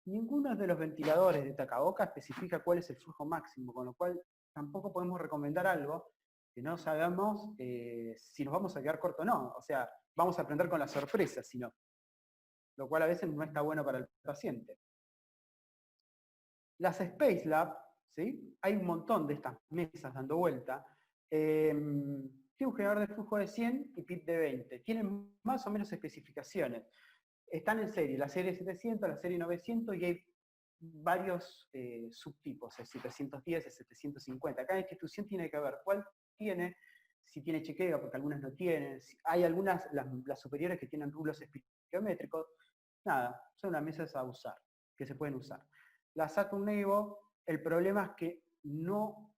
Ninguno de los ventiladores de Takaoka especifica cuál es el flujo máximo, con lo cual tampoco podemos recomendar algo que no sabemos si nos vamos a quedar corto o no. O sea, vamos a aprender con la sorpresa, sino, lo cual a veces no está bueno para el paciente. Las Space Lab, ¿sí? Hay un montón de estas mesas dando vuelta. Tiene un generador de flujo de 100 y PIP de 20. Tienen más o menos especificaciones. Están en serie, la serie 700, la serie 900 y hay varios subtipos, el 710, el 750. Cada institución tiene que ver cuál tiene, si tiene chequeo, porque algunas no tienen. Hay algunas, las superiores, que tienen rulos espirométricos. Nada, son unas mesas a usar, que se pueden usar. La Saturn Evo, el problema es que no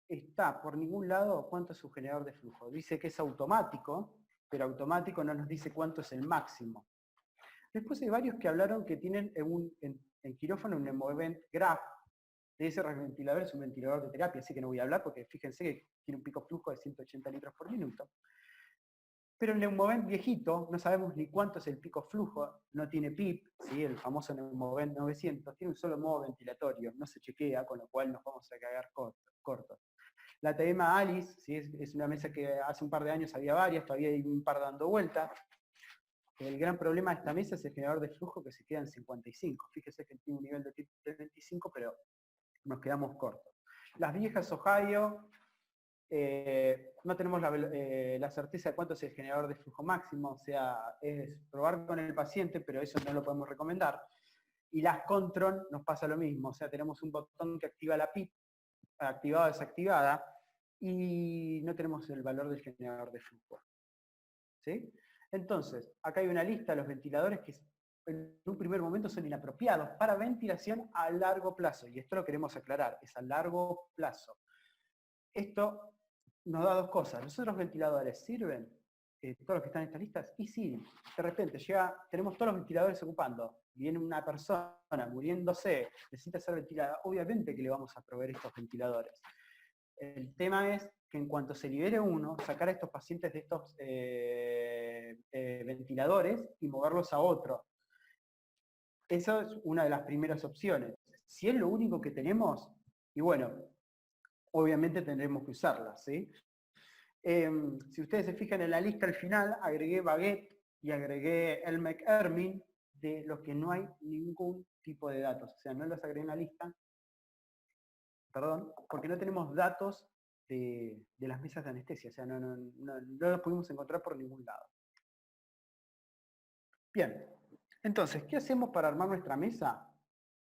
está por ningún lado cuánto es su generador de flujo. Dice que es automático, pero automático no nos dice cuánto es el máximo. Después hay varios que hablaron que tienen en quirófano un Nemovent Graph. De ese ventilador es un ventilador de terapia, así que no voy a hablar porque fíjense que tiene un pico flujo de 180 litros por minuto. Pero el Neumovent viejito, no sabemos ni cuánto es el pico flujo, no tiene PIP, ¿sí? El famoso Neumovent 900, tiene un solo modo ventilatorio, no se chequea, con lo cual nos vamos a quedar cortos. La TEMA Alice, ¿sí? Es una mesa que hace un par de años había varias, todavía hay un par dando vueltas. El gran problema de esta mesa es el generador de flujo, que se queda en 55. Fíjese que tiene un nivel de PIP de 25, pero nos quedamos cortos. Las viejas Ohio, no tenemos la certeza de cuánto es el generador de flujo máximo, o sea, es probar con el paciente, pero eso no lo podemos recomendar. Y las Contron nos pasa lo mismo, o sea, tenemos un botón que activa la PIP, activada o desactivada, y no tenemos el valor del generador de flujo. ¿Sí? Entonces, acá hay una lista de los ventiladores que en un primer momento son inapropiados para ventilación a largo plazo, y esto lo queremos aclarar, es a largo plazo. Esto nos da dos cosas. ¿Los otros ventiladores sirven? Todos los que están en estas listas, y sí, de repente tenemos todos los ventiladores ocupando, viene una persona muriéndose, necesita ser ventilada, obviamente que le vamos a proveer estos ventiladores. El tema es que en cuanto se libere uno, sacar a estos pacientes de estos ventiladores y moverlos a otro. Esa es una de las primeras opciones. Si es lo único que tenemos, y bueno, obviamente tendremos que usarlas, ¿sí? Si ustedes se fijan en la lista al final, agregué Baguette y agregué Elmec Ermin, de los que no hay ningún tipo de datos. O sea, no los agregué en la lista, perdón, porque no tenemos datos de las mesas de anestesia. O sea, no los pudimos encontrar por ningún lado. Bien, entonces, ¿qué hacemos para armar nuestra mesa?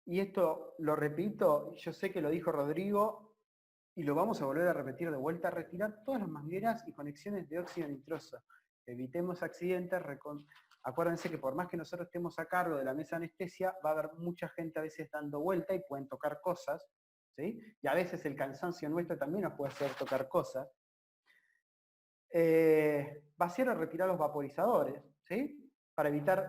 Y esto lo repito, yo sé que lo dijo Rodrigo, y lo vamos a volver a repetir de vuelta: retirar todas las mangueras y conexiones de óxido nitroso. Evitemos accidentes. Acuérdense que por más que nosotros estemos a cargo de la mesa de anestesia, va a haber mucha gente a veces dando vuelta y pueden tocar cosas, ¿sí? Y a veces el cansancio nuestro también nos puede hacer tocar cosas. Vaciar o retirar los vaporizadores, ¿sí? Para evitar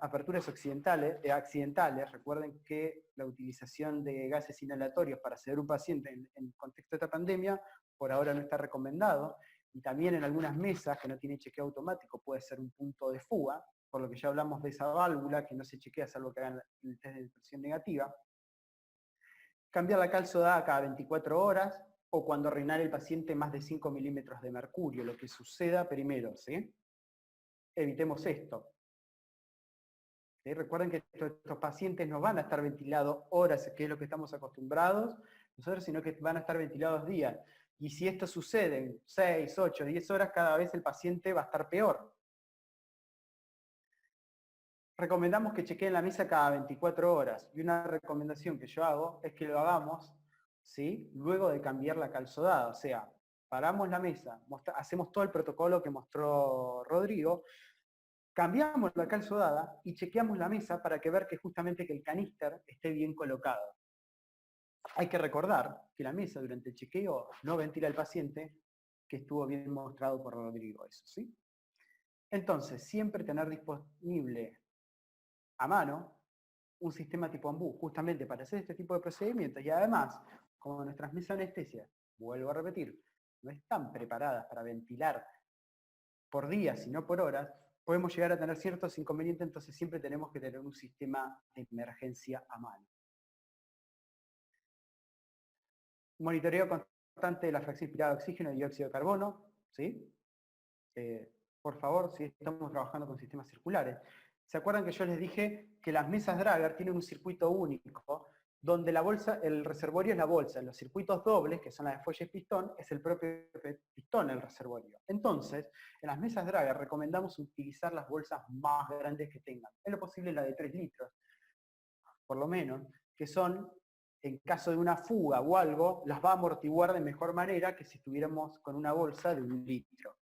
aperturas accidentales. Recuerden que la utilización de gases inhalatorios para sedar un paciente en el contexto de esta pandemia por ahora no está recomendado, y también en algunas mesas que no tienen chequeo automático puede ser un punto de fuga, por lo que ya hablamos de esa válvula que no se chequea salvo que hagan el test de presión negativa. Cambiar la cal soda cada 24 horas o cuando reinar el paciente más de 5 milímetros de mercurio, lo que suceda primero, ¿sí? Evitemos esto. ¿Sí? Recuerden que estos pacientes no van a estar ventilados horas, que es lo que estamos acostumbrados nosotros, sino que van a estar ventilados días. Y si esto sucede en 6, 8, 10 horas, cada vez el paciente va a estar peor. Recomendamos que chequeen la mesa cada 24 horas. Y una recomendación que yo hago es que lo hagamos, ¿sí? Luego de cambiar la cal sodada. O sea, paramos la mesa, hacemos todo el protocolo que mostró Rodrigo, cambiamos la cal sodada y chequeamos la mesa para ver que justamente que el caníster esté bien colocado. Hay que recordar que la mesa durante el chequeo no ventila al paciente, que estuvo bien mostrado por Rodrigo, eso, ¿sí? Entonces, siempre tener disponible a mano un sistema tipo AMBU, justamente para hacer este tipo de procedimientos. Y además, como nuestras mesas de anestesia, vuelvo a repetir, no están preparadas para ventilar por días, sino por horas, podemos llegar a tener ciertos inconvenientes, entonces siempre tenemos que tener un sistema de emergencia a mano. Monitoreo constante de la fracción inspirada de oxígeno y dióxido de carbono, ¿sí? Por favor, si estamos trabajando con sistemas circulares. ¿Se acuerdan que yo les dije que las mesas Draeger tienen un circuito único, donde la bolsa, el reservorio es la bolsa, en los circuitos dobles, que son las de fuelle pistón, es el propio pistón el reservorio? Entonces, en las mesas Draeger recomendamos utilizar las bolsas más grandes que tengan, en lo posible la de 3 litros, por lo menos, que son, en caso de una fuga o algo, las va a amortiguar de mejor manera que si estuviéramos con una bolsa de 1 litro.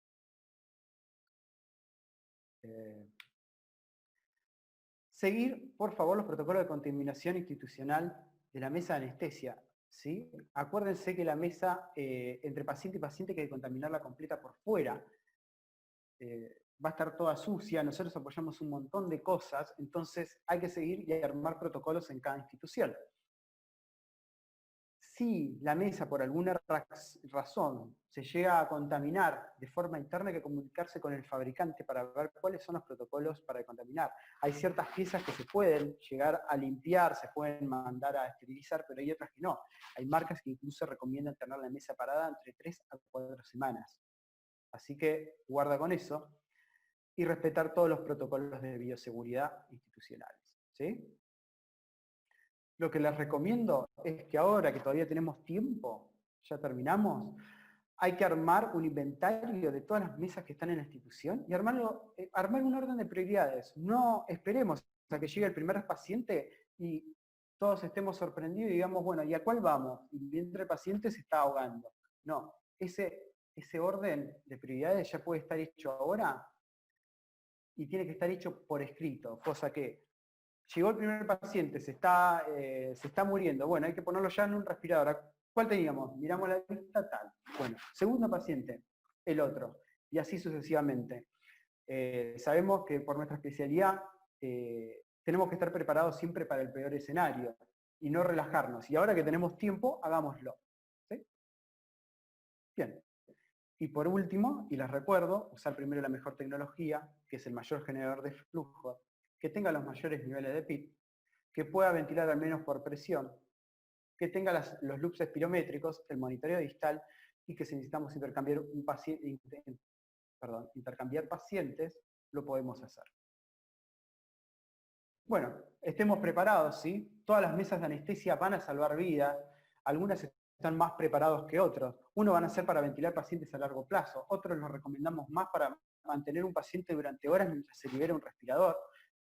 Seguir, por favor, los protocolos de contaminación institucional de la mesa de anestesia, ¿sí? Acuérdense que la mesa, entre paciente y paciente, hay que contaminarla completa por fuera. Va a estar toda sucia, nosotros apoyamos un montón de cosas, entonces hay que seguir y armar protocolos en cada institución. Si la mesa por alguna razón se llega a contaminar de forma interna, hay que comunicarse con el fabricante para ver cuáles son los protocolos para contaminar. Hay ciertas piezas que se pueden llegar a limpiar, se pueden mandar a esterilizar, pero hay otras que no. Hay marcas que incluso recomiendan tener la mesa parada entre 3 a 4 semanas. Así que guarda con eso y respetar todos los protocolos de bioseguridad institucionales, ¿sí? Lo que les recomiendo es que ahora que todavía tenemos tiempo, ya terminamos, hay que armar un inventario de todas las mesas que están en la institución y armar un orden de prioridades. No esperemos a que llegue el primer paciente y todos estemos sorprendidos y digamos, bueno, ¿y a cuál vamos? Y mientras el paciente se está ahogando. No, ese orden de prioridades ya puede estar hecho ahora y tiene que estar hecho por escrito, cosa que llegó el primer paciente, se está muriendo, bueno, hay que ponerlo ya en un respirador. ¿Cuál teníamos? Miramos la lista, tal. Bueno, segundo paciente, el otro, y así sucesivamente. Sabemos que por nuestra especialidad tenemos que estar preparados siempre para el peor escenario y no relajarnos. Y ahora que tenemos tiempo, hagámoslo. ¿Sí? Bien. Y por último, y les recuerdo, usar primero la mejor tecnología, que es el mayor generador de flujo, que tenga los mayores niveles de PIB, que pueda ventilar al menos por presión, que tenga los loops espirométricos, el monitoreo distal, y que si necesitamos intercambiar pacientes, lo podemos hacer. Bueno, estemos preparados, ¿sí? Todas las mesas de anestesia van a salvar vidas, algunas están más preparados que otros. Uno van a ser para ventilar pacientes a largo plazo, otros los recomendamos más para mantener un paciente durante horas mientras se libera un respirador,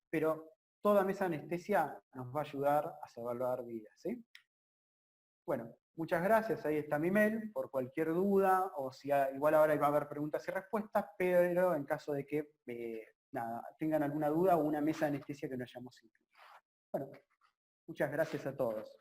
pero toda mesa de anestesia nos va a ayudar a salvar vidas, ¿sí? Bueno, muchas gracias, ahí está mi mail, por cualquier duda, o si igual ahora va a haber preguntas y respuestas, pero en caso de que tengan alguna duda o una mesa de anestesia que no hayamos incluido. Bueno, muchas gracias a todos.